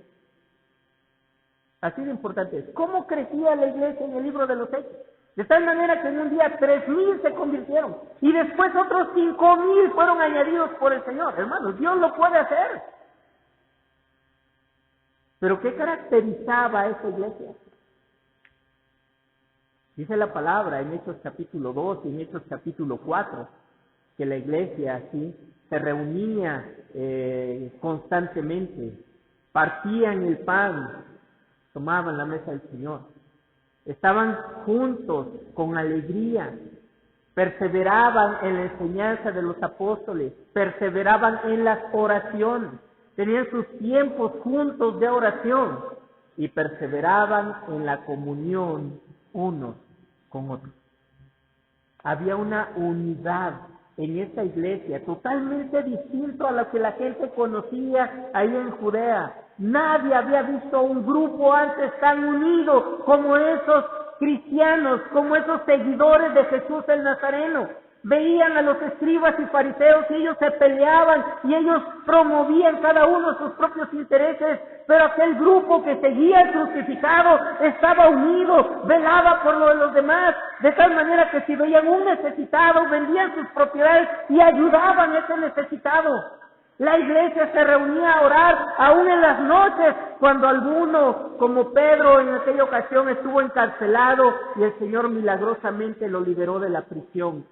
Así de importante es. ¿Cómo crecía la iglesia en el libro de los Hechos? De tal manera que en un día 3,000 se convirtieron, y después otros 5,000 fueron añadidos por el Señor. Hermanos, Dios lo puede hacer. ¿Pero qué caracterizaba a esa iglesia? Dice la palabra en Hechos capítulo 2 y en Hechos capítulo 4, que la iglesia así se reunía constantemente, partían el pan, tomaban la mesa del Señor, estaban juntos con alegría, perseveraban en la enseñanza de los apóstoles, perseveraban en las oraciones, tenían sus tiempos juntos de oración y perseveraban en la comunión unos con otros. Había una unidad en esta iglesia totalmente distinto a lo que la gente conocía ahí en Judea. Nadie había visto un grupo antes tan unido como esos cristianos, como esos seguidores de Jesús el Nazareno. Veían a los escribas y fariseos y ellos se peleaban y ellos promovían cada uno sus propios intereses, pero aquel grupo que seguía al crucificado estaba unido, velaba por lo de los demás, de tal manera que si veían un necesitado, vendían sus propiedades y ayudaban a ese necesitado. La iglesia se reunía a orar aún en las noches, cuando alguno, como Pedro en aquella ocasión, estuvo encarcelado y el Señor milagrosamente lo liberó de la prisión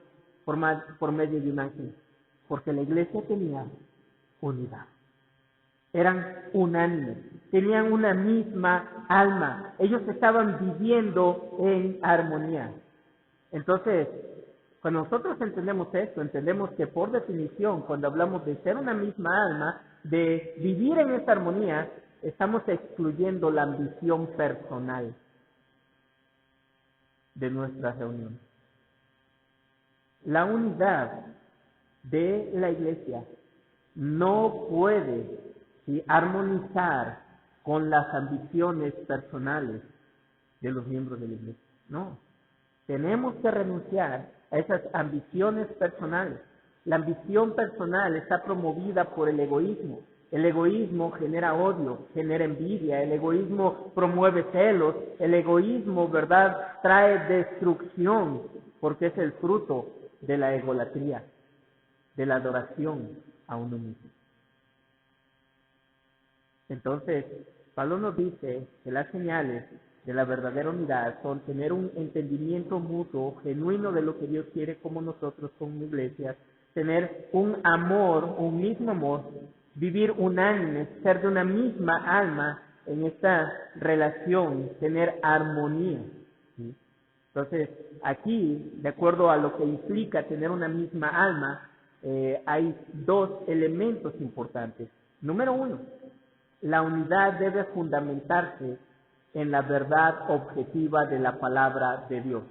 por medio de un ángel, porque la iglesia tenía unidad. Eran unánimes, tenían una misma alma, ellos estaban viviendo en armonía. Entonces, cuando nosotros entendemos esto, entendemos que por definición, cuando hablamos de ser una misma alma, de vivir en esa armonía, estamos excluyendo la ambición personal de nuestra reunión. La unidad de la iglesia no puede armonizar con las ambiciones personales de los miembros de la iglesia. No, tenemos que renunciar a esas ambiciones personales. La ambición personal está promovida por el egoísmo. El egoísmo genera odio, genera envidia, el egoísmo promueve celos, el egoísmo, ¿verdad?, trae destrucción, porque es el fruto de la egolatría, de la adoración a uno mismo. Entonces, Pablo nos dice que las señales de la verdadera unidad son tener un entendimiento mutuo, genuino de lo que Dios quiere como nosotros como iglesias, tener un amor, un mismo amor, vivir unánimes, ser de una misma alma en esta relación, tener armonía. ¿Sí? Entonces, aquí, de acuerdo a lo que implica tener una misma alma, hay dos elementos importantes. Número uno, la unidad debe fundamentarse en la verdad objetiva de la palabra de Dios.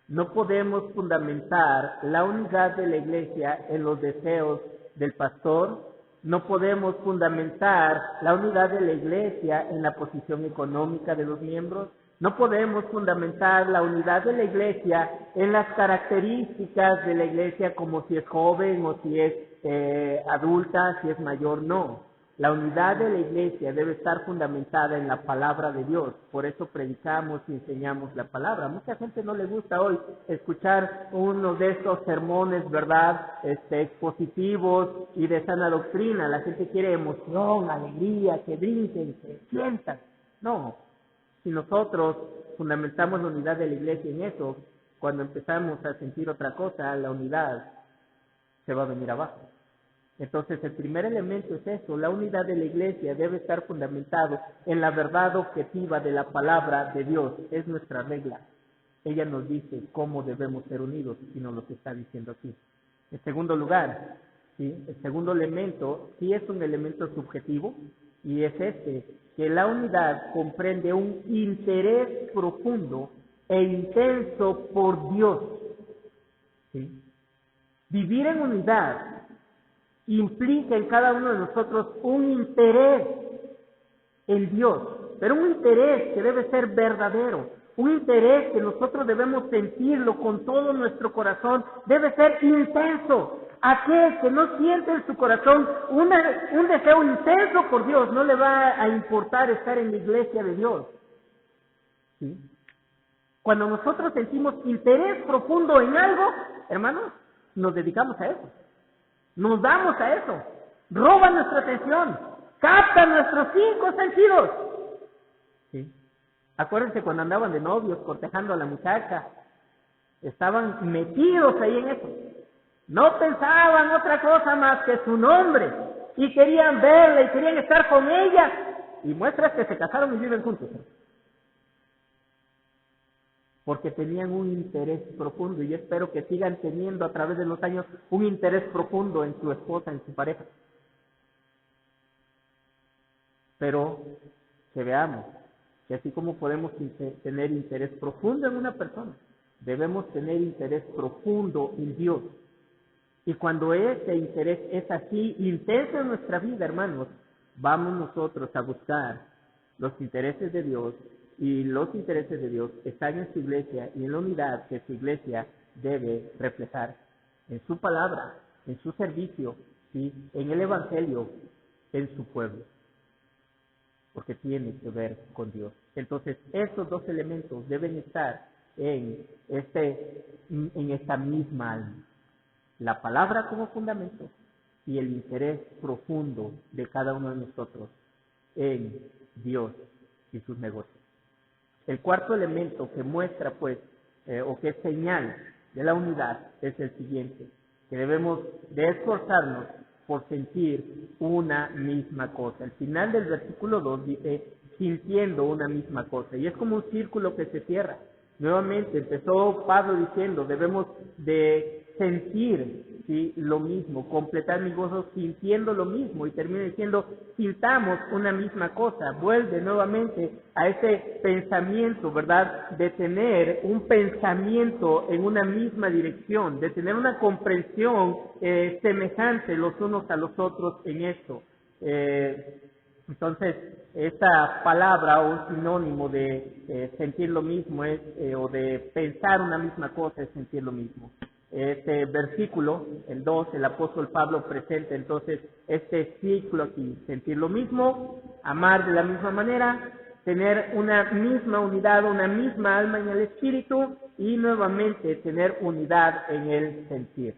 No podemos fundamentar la unidad de la iglesia en los deseos del pastor, no podemos fundamentar la unidad de la iglesia en la posición económica de los miembros, no podemos fundamentar la unidad de la iglesia en las características de la iglesia como si es joven o si es adulta, si es mayor, no. La unidad de la iglesia debe estar fundamentada en la palabra de Dios. Por eso predicamos y enseñamos la palabra. Mucha gente no le gusta hoy escuchar uno de estos sermones, ¿verdad?, expositivos y de sana doctrina. La gente quiere emoción, alegría, que brinquen, que sientan. No. Si nosotros fundamentamos la unidad de la iglesia en eso, cuando empezamos a sentir otra cosa, la unidad se va a venir abajo. Entonces, el primer elemento es eso, la unidad de la iglesia debe estar fundamentado en la verdad objetiva de la palabra de Dios, es nuestra regla. Ella nos dice cómo debemos ser unidos y nos lo está diciendo aquí. En segundo lugar, ¿sí?, el segundo elemento sí es un elemento subjetivo y es que la unidad comprende un interés profundo e intenso por Dios. ¿Sí? Vivir en unidad implica en cada uno de nosotros un interés en Dios, pero un interés que debe ser verdadero, un interés que nosotros debemos sentirlo con todo nuestro corazón, debe ser intenso. Aquel que no siente en su corazón un deseo intenso por Dios, no le va a importar estar en la iglesia de Dios. ¿Sí? Cuando nosotros sentimos interés profundo en algo, hermanos, nos dedicamos a eso. Nos damos a eso. Roba nuestra atención. Capta nuestros 5 sentidos. ¿Sí? Acuérdense cuando andaban de novios, cortejando a la muchacha. Estaban metidos ahí en eso. No pensaban otra cosa más que su nombre. Y querían verla y querían estar con ella. Y muestras que se casaron y viven juntos. Porque tenían un interés profundo, y yo espero que sigan teniendo a través de los años un interés profundo en su esposa, en su pareja. Pero que veamos que así como podemos tener interés profundo en una persona, debemos tener interés profundo en Dios. Y cuando ese interés es así intenso en nuestra vida, hermanos, vamos nosotros a buscar los intereses de Dios, y los intereses de Dios están en su iglesia y en la unidad que su iglesia debe reflejar en su palabra, en su servicio, ¿sí? En el evangelio, en su pueblo, porque tiene que ver con Dios. Entonces, estos 2 elementos deben estar en esta misma alma: la palabra como fundamento y el interés profundo de cada uno de nosotros en Dios y sus negocios. El cuarto elemento que muestra, pues, o que es señal de la unidad es el siguiente: que debemos de esforzarnos por sentir una misma cosa. El final del versículo 2 dice, sintiendo una misma cosa, y es como un círculo que se cierra. Nuevamente empezó Pablo diciendo, debemos de sentir, ¿sí?, lo mismo, completar mi gozo sintiendo lo mismo, y termina diciendo, sintamos una misma cosa. Vuelve nuevamente a ese pensamiento, ¿verdad?, de tener un pensamiento en una misma dirección, de tener una comprensión semejante los unos a los otros en esto. Entonces, esta palabra o un sinónimo de sentir lo mismo es, o de pensar una misma cosa, es sentir lo mismo. Este versículo, el 2, el apóstol Pablo presenta entonces este ciclo aquí: sentir lo mismo, amar de la misma manera, tener una misma unidad, una misma alma en el espíritu, y nuevamente tener unidad en el sentir.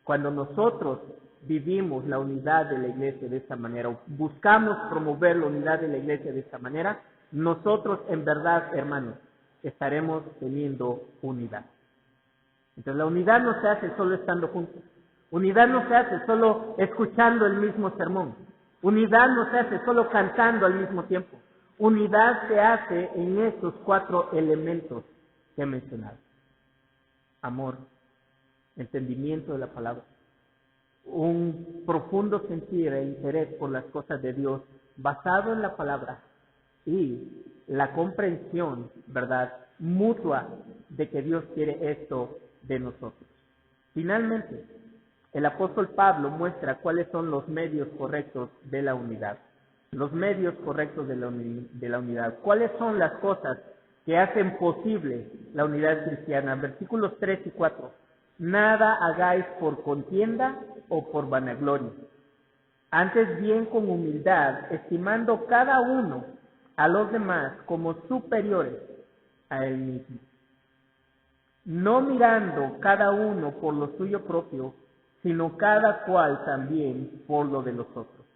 Cuando nosotros vivimos la unidad de la iglesia de esta manera, o buscamos promover la unidad de la iglesia de esta manera, nosotros en verdad, hermanos, estaremos teniendo unidad. Entonces la unidad no se hace solo estando juntos. Unidad no se hace solo escuchando el mismo sermón. Unidad no se hace solo cantando al mismo tiempo. Unidad se hace en esos 4 elementos que he mencionado: amor, entendimiento de la palabra, un profundo sentir e interés por las cosas de Dios basado en la palabra, y la comprensión, ¿verdad?, mutua de que Dios quiere esto de nosotros. Finalmente, el apóstol Pablo muestra cuáles son los medios correctos de la unidad. Los medios correctos de la unidad. ¿Cuáles son las cosas que hacen posible la unidad cristiana? Versículos 3 y 4. Nada hagáis por contienda o por vanagloria. Antes bien con humildad, estimando cada uno a los demás como superiores a él mismo, no mirando cada uno por lo suyo propio, sino cada cual también por lo de los otros.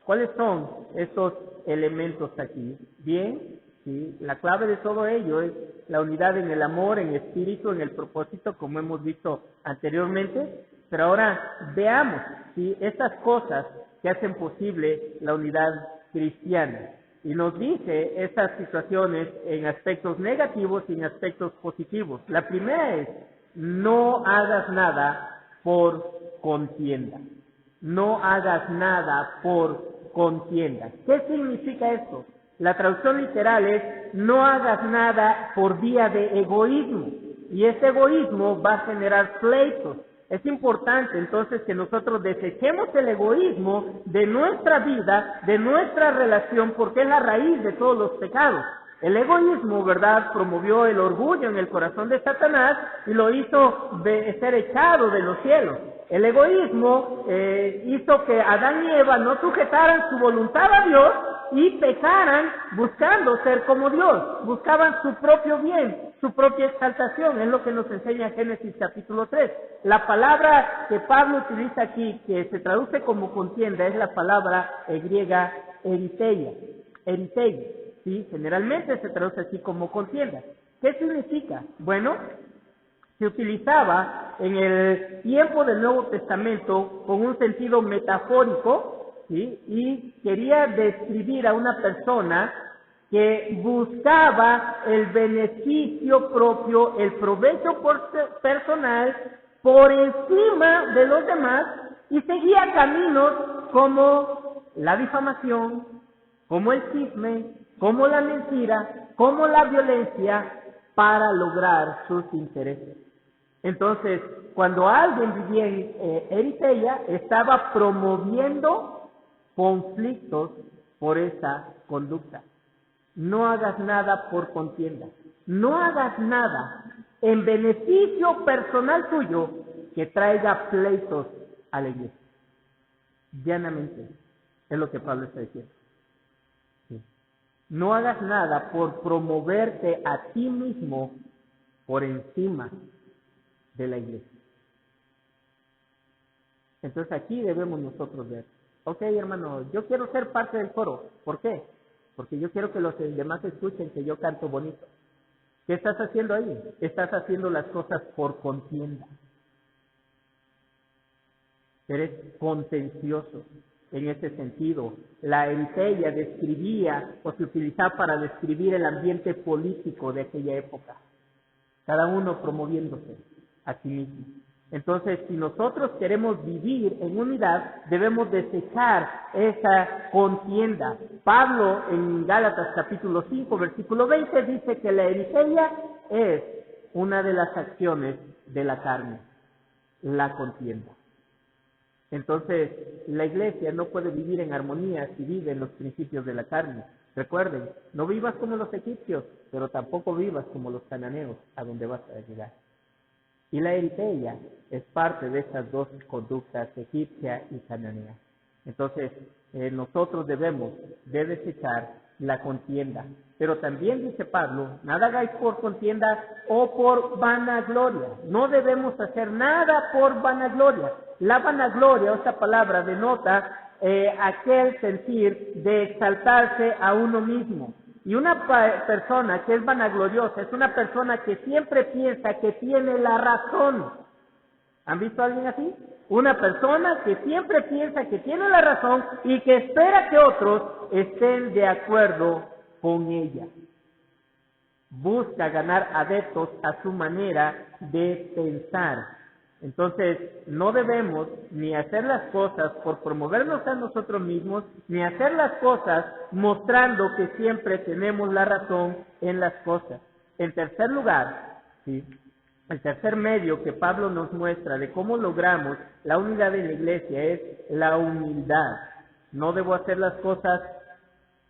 ¿Cuáles son estos elementos aquí? Bien, ¿sí? La clave de todo ello es la unidad en el amor, en el espíritu, en el propósito, como hemos visto anteriormente. Pero ahora veamos, ¿sí?, estas cosas que hacen posible la unidad cristiana. Y nos dice estas situaciones en aspectos negativos y en aspectos positivos. La primera es, no hagas nada por contienda. No hagas nada por contienda. ¿Qué significa esto? La traducción literal es: no hagas nada por vía de egoísmo. Y ese egoísmo va a generar pleitos. Es importante entonces que nosotros desechemos el egoísmo de nuestra vida, de nuestra relación, porque es la raíz de todos los pecados. El egoísmo, ¿verdad?, promovió el orgullo en el corazón de Satanás y lo hizo ser echado de los cielos. El egoísmo hizo que Adán y Eva no sujetaran su voluntad a Dios y pecaran buscando ser como Dios. Buscaban su propio bien, su propia exaltación. Es lo que nos enseña Génesis capítulo 3. La palabra que Pablo utiliza aquí, que se traduce como contienda, es la palabra griega eriteia. Eriteia, ¿sí? Generalmente se traduce así como contienda. ¿Qué significa? Bueno, se utilizaba en el tiempo del Nuevo Testamento con un sentido metafórico, ¿sí? Y quería describir a una persona que buscaba el beneficio propio, el provecho personal por encima de los demás y seguía caminos como la difamación, como el chisme, como la mentira, como la violencia para lograr sus intereses. Entonces, cuando alguien vivía en Eriteia, estaba promoviendo conflictos por esa conducta. No hagas nada por contienda. No hagas nada en beneficio personal tuyo que traiga pleitos a la iglesia. Llanamente, es lo que Pablo está diciendo. Sí. No hagas nada por promoverte a ti mismo por encima de la iglesia. Entonces aquí debemos nosotros ver, ok, hermano, yo quiero ser parte del coro. ¿Por qué? Porque yo quiero que los demás escuchen que yo canto bonito. ¿Qué estás haciendo ahí? Estás haciendo las cosas por contienda. Eres contencioso en ese sentido. La eriteia describía o se utilizaba para describir el ambiente político de aquella época. Cada uno promoviéndose a sí mismo. Entonces, si nosotros queremos vivir en unidad, debemos desechar esa contienda. Pablo, en Gálatas capítulo 5, versículo 20, dice que la eriteia es una de las acciones de la carne, la contienda. Entonces, la iglesia no puede vivir en armonía si vive en los principios de la carne. Recuerden, no vivas como los egipcios, pero tampoco vivas como los cananeos, a donde vas a llegar. Y la eriteia es parte de estas dos conductas, egipcia y cananea. Entonces, nosotros debemos de desechar la contienda. Pero también dice Pablo, nada hagáis por contienda o por vanagloria. No debemos hacer nada por vanagloria. La vanagloria, esta palabra, denota aquel sentir de exaltarse a uno mismo. Y una persona que es vanagloriosa es una persona que siempre piensa que tiene la razón. ¿Han visto a alguien así? Una persona que siempre piensa que tiene la razón y que espera que otros estén de acuerdo con ella. Busca ganar adeptos a su manera de pensar. Entonces, no debemos ni hacer las cosas por promovernos a nosotros mismos, ni hacer las cosas mostrando que siempre tenemos la razón en las cosas. En tercer lugar, ¿sí?, el tercer medio que Pablo nos muestra de cómo logramos la unidad en la iglesia es la humildad. No debo hacer las cosas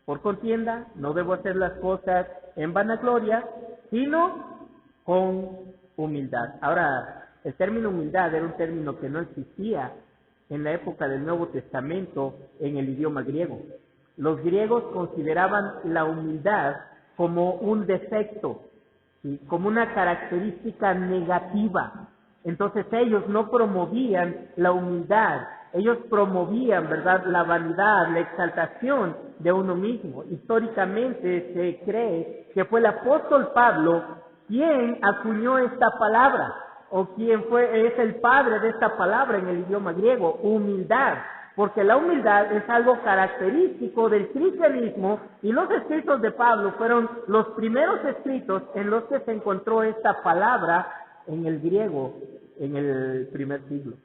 por contienda, no debo hacer las cosas en vanagloria, sino con humildad. Ahora, el término humildad era un término que no existía en la época del Nuevo Testamento en el idioma griego. Los griegos consideraban la humildad como un defecto, ¿sí?, como una característica negativa. Entonces ellos no promovían la humildad, ellos promovían, ¿verdad?, la vanidad, la exaltación de uno mismo. Históricamente se cree que fue el apóstol Pablo quien acuñó esta palabra, o quien es el padre de esta palabra en el idioma griego, humildad, porque la humildad es algo característico del cristianismo y los escritos de Pablo fueron los primeros escritos en los que se encontró esta palabra en el griego en el primer siglo.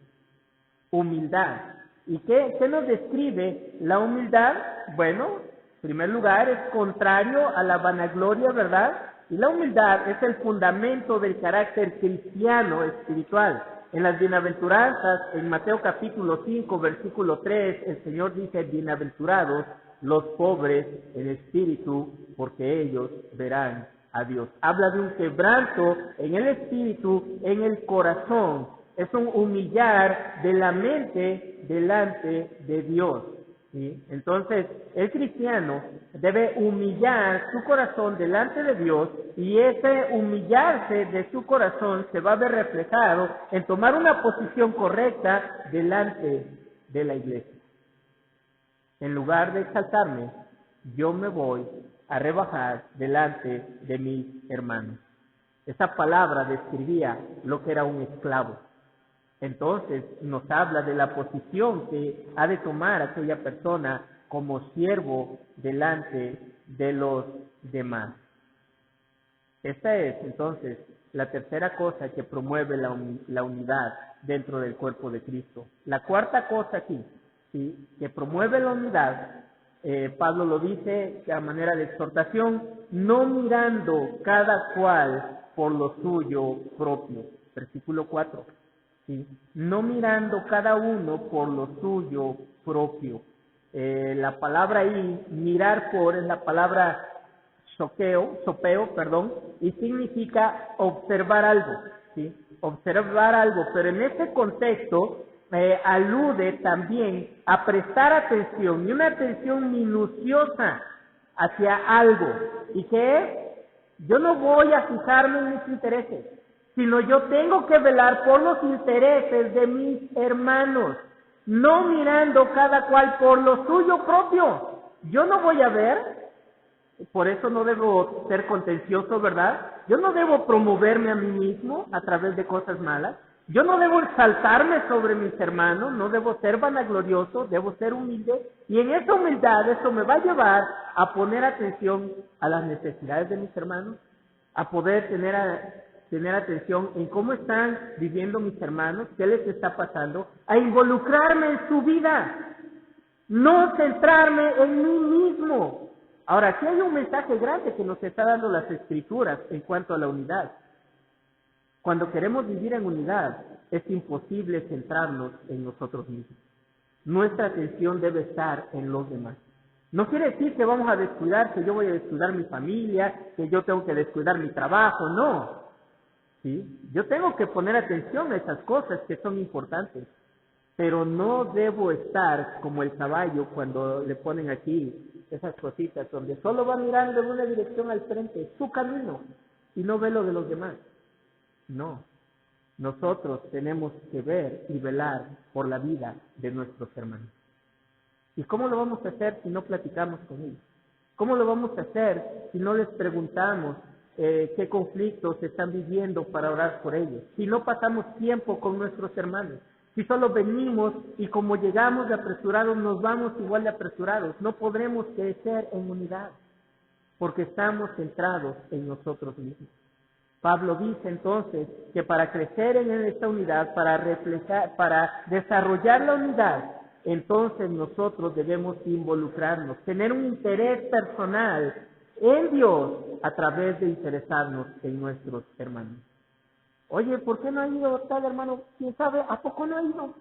Humildad. ¿Y qué nos describe la humildad? Bueno, primer lugar, es contrario a la vanagloria, ¿verdad? Y la humildad es el fundamento del carácter cristiano espiritual. En las bienaventuranzas, en Mateo capítulo 5, versículo 3, el Señor dice: bienaventurados los pobres en espíritu, porque ellos verán a Dios. Habla de un quebranto en el espíritu, en el corazón. Es un humillar de la mente delante de Dios. ¿Sí? Entonces, el cristiano debe humillar su corazón delante de Dios, y ese humillarse de su corazón se va a ver reflejado en tomar una posición correcta delante de la iglesia. En lugar de exaltarme, yo me voy a rebajar delante de mis hermanos. Esa palabra describía lo que era un esclavo. Entonces nos habla de la posición que ha de tomar aquella persona como siervo delante de los demás. Esta es entonces la tercera cosa que promueve la unidad dentro del cuerpo de Cristo. La cuarta cosa aquí, ¿sí?, que promueve la unidad, Pablo lo dice a manera de exhortación: no mirando cada cual por lo suyo propio. Versículo 4. ¿Sí? No mirando cada uno por lo suyo propio. La palabra ahí, mirar por, es la palabra sopeo, y significa observar algo, ¿sí? Observar algo, pero en ese contexto alude también a prestar atención, y una atención minuciosa hacia algo. ¿Y qué es? Yo no voy a fijarme en mis intereses, sino yo tengo que velar por los intereses de mis hermanos, no mirando cada cual por lo suyo propio. Yo no voy a ver, por eso no debo ser contencioso, ¿verdad? Yo no debo promoverme a mí mismo a través de cosas malas. Yo no debo exaltarme sobre mis hermanos, no debo ser vanaglorioso, debo ser humilde. Y en esa humildad, eso me va a llevar a poner atención a las necesidades de mis hermanos, a poder tener atención en cómo están viviendo mis hermanos, qué les está pasando, a involucrarme en su vida, no centrarme en mí mismo. Ahora, aquí hay un mensaje grande que nos está dando las Escrituras en cuanto a la unidad. Cuando queremos vivir en unidad, es imposible centrarnos en nosotros mismos. Nuestra atención debe estar en los demás. No quiere decir que vamos a descuidar, que yo voy a descuidar mi familia, que yo tengo que descuidar mi trabajo, no. ¿Sí? Yo tengo que poner atención a esas cosas que son importantes, pero no debo estar como el caballo cuando le ponen aquí esas cositas donde solo va mirando en una dirección al frente, su camino, y no ve lo de los demás. No, nosotros tenemos que ver y velar por la vida de nuestros hermanos. ¿Y cómo lo vamos a hacer si no platicamos con ellos? ¿Cómo lo vamos a hacer si no les preguntamos qué conflictos están viviendo para orar por ellos? Si no pasamos tiempo con nuestros hermanos, si solo venimos y como llegamos de apresurados nos vamos igual de apresurados, no podremos crecer en unidad porque estamos centrados en nosotros mismos. Pablo dice entonces que para crecer en esta unidad, para desarrollar la unidad, entonces nosotros debemos involucrarnos, tener un interés personal en Dios a través de interesarnos en nuestros hermanos. Oye, ¿por qué no ha ido tal hermano? ¿Quién sabe? ¿A poco no ha ido?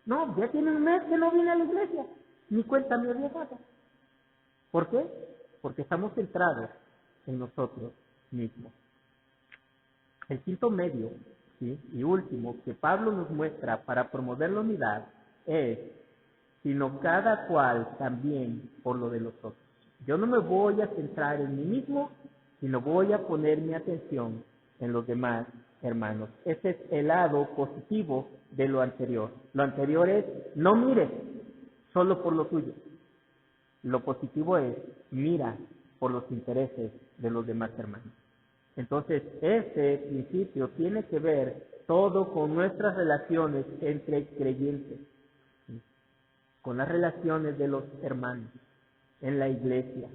No, ya tiene un mes que no viene a la iglesia, ni cuenta me había dado. ¿Por qué? Porque estamos centrados en nosotros mismos. El quinto medio, ¿sí?, y último que Pablo nos muestra para promover la unidad es: sino cada cual también por lo de los otros. Yo no me voy a centrar en mí mismo, sino voy a poner mi atención en los demás hermanos. Ese es el lado positivo de lo anterior. Lo anterior es: no mires solo por lo tuyo. Lo positivo es: mira por los intereses de los demás hermanos. Entonces, este principio tiene que ver todo con nuestras relaciones entre creyentes, ¿sí?, con las relaciones de los hermanos en la iglesia.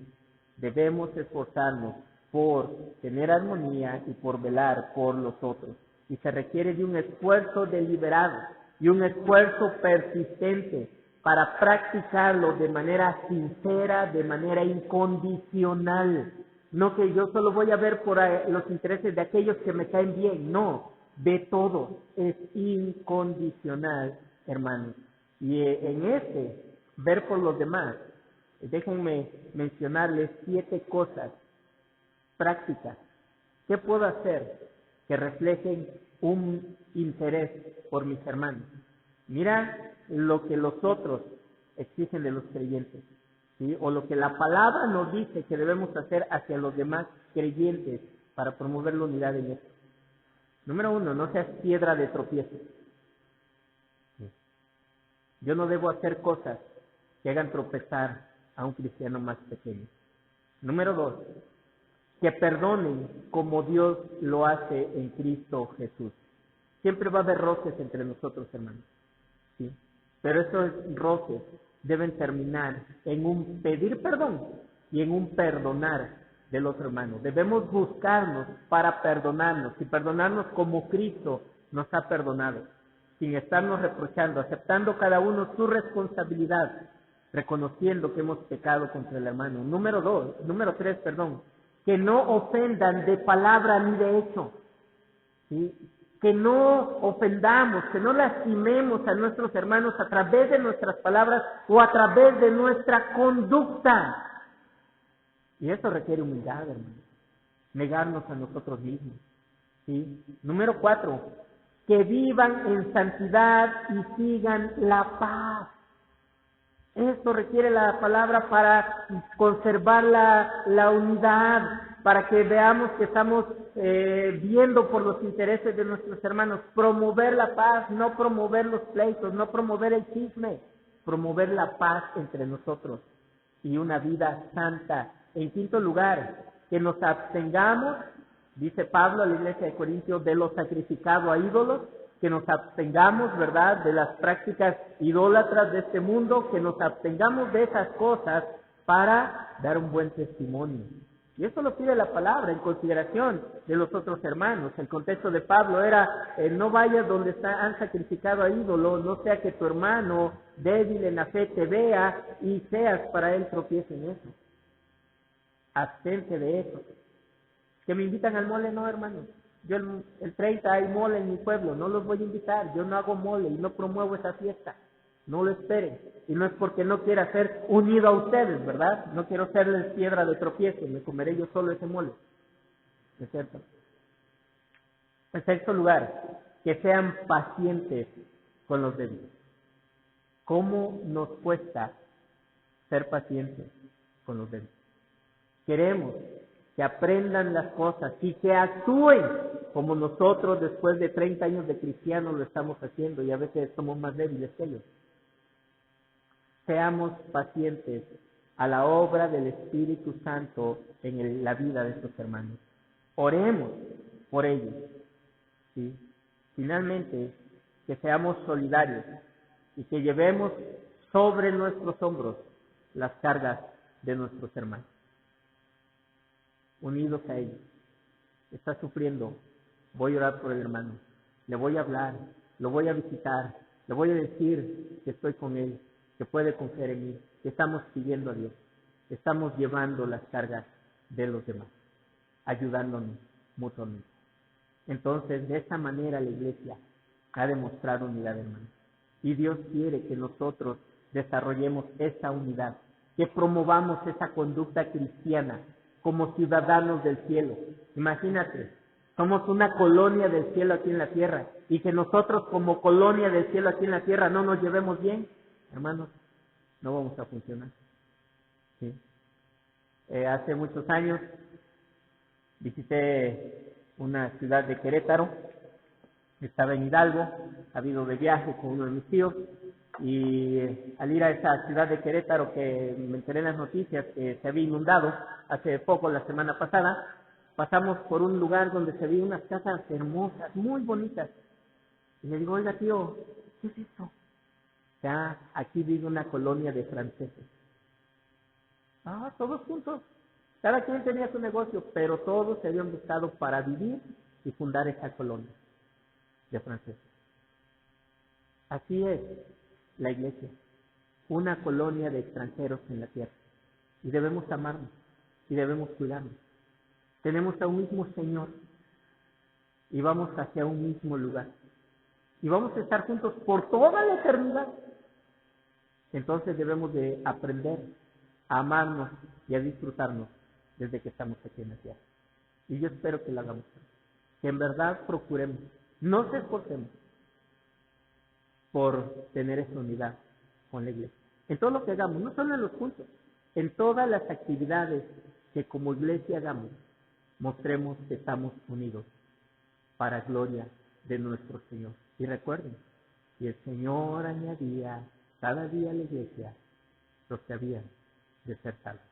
Debemos esforzarnos por tener armonía y por velar por los otros. Y se requiere de un esfuerzo deliberado y un esfuerzo persistente. para practicarlo de manera sincera, de manera incondicional. No que yo solo voy a ver por los intereses de aquellos que me caen bien, no, de todos, es incondicional, hermanos. Y en ver por los demás, déjenme mencionarles 7 cosas prácticas. ¿Qué puedo hacer que reflejen un interés por mis hermanos? Mira lo que los otros exigen de los creyentes, ¿sí? O lo que la palabra nos dice que debemos hacer hacia los demás creyentes para promover la unidad en esto. Número 1, no seas piedra de tropiezo. Yo no debo hacer cosas que hagan tropezar a un cristiano más pequeño. Número 2, que perdonen como Dios lo hace en Cristo Jesús. Siempre va a haber roces entre nosotros, hermanos, ¿sí? Pero esos roces deben terminar en un pedir perdón y en un perdonar del otro hermano. Debemos buscarnos para perdonarnos y perdonarnos como Cristo nos ha perdonado, sin estarnos reprochando, aceptando cada uno su responsabilidad, reconociendo que hemos pecado contra el hermano. Número 3, que no ofendan de palabra ni de hecho, ¿sí? Que no ofendamos, que no lastimemos a nuestros hermanos a través de nuestras palabras o a través de nuestra conducta. Y eso requiere humildad, hermano. Negarnos a nosotros mismos, ¿sí? Número 4, que vivan en santidad y sigan la paz. Esto requiere la palabra para conservar la unidad, para que veamos que estamos viendo por los intereses de nuestros hermanos, promover la paz, no promover los pleitos, no promover el chisme, promover la paz entre nosotros y una vida santa. En quinto lugar, que nos abstengamos, dice Pablo a la iglesia de Corintios, de lo sacrificado a ídolos, que nos abstengamos, ¿verdad?, de las prácticas idólatras de este mundo, que nos abstengamos de esas cosas para dar un buen testimonio. Y eso lo pide la palabra en consideración de los otros hermanos. El contexto de Pablo era, no vayas donde han sacrificado a ídolos, no sea que tu hermano débil en la fe te vea y seas para él tropiezo en eso. Abstente de eso. Que me invitan al mole, no, hermanos. Yo el 30 hay mole en mi pueblo, no los voy a invitar, yo no hago mole y no promuevo esa fiesta. No lo esperen. Y no es porque no quiera ser unido a ustedes, ¿verdad? No quiero serles piedra de tropiezo, me comeré yo solo ese mole. ¿Es cierto? En sexto lugar, que sean pacientes con los débiles. ¿Cómo nos cuesta ser pacientes con los débiles? Queremos que aprendan las cosas y que actúen como nosotros después de 30 años de cristianos lo estamos haciendo y a veces somos más débiles que ellos. Seamos pacientes a la obra del Espíritu Santo en la vida de estos hermanos. Oremos por ellos, ¿sí? Finalmente, que seamos solidarios y que llevemos sobre nuestros hombros las cargas de nuestros hermanos. Unidos a ellos. Está sufriendo, voy a orar por el hermano, le voy a hablar, lo voy a visitar, le voy a decir que estoy con él, que puede confiar en mí, que estamos siguiendo a Dios, que estamos llevando las cargas de los demás, ayudándonos mutuamente. Entonces, de esta manera la iglesia ha demostrado unidad, hermano. Y Dios quiere que nosotros desarrollemos esa unidad, que promovamos esa conducta cristiana como ciudadanos del cielo. Imagínate, somos una colonia del cielo aquí en la tierra y que nosotros como colonia del cielo aquí en la tierra no nos llevemos bien, hermanos, no vamos a funcionar. ¿Sí? Hace muchos años visité una ciudad de Querétaro, estaba en Hidalgo, ha habido de viaje con uno de mis tíos, y al ir a esa ciudad de Querétaro, que me enteré en las noticias que se había inundado hace poco, la semana pasada, pasamos por un lugar donde se veían unas casas hermosas, muy bonitas, y le digo, oiga tío, ¿qué es esto? Ya, aquí vive una colonia de franceses. Ah, todos juntos, cada quien tenía su negocio, pero todos se habían buscado para vivir y fundar esa colonia de franceses. Así es la iglesia. una colonia de extranjeros en la tierra. Y debemos amarnos y debemos cuidarnos. Tenemos a un mismo Señor y vamos hacia un mismo lugar. Y vamos a estar juntos por toda la eternidad. Entonces debemos de aprender a amarnos y a disfrutarnos desde que estamos aquí en la tierra. Y yo espero que lo hagamos. Que en verdad procuremos, no nos esforcemos por tener esa unidad con la iglesia. En todo lo que hagamos, no solo en los cultos, en todas las actividades que como iglesia hagamos, mostremos que estamos unidos para gloria de nuestro Señor. Y recuerden, y el Señor añadía cada día a la iglesia los que habían de ser salvos.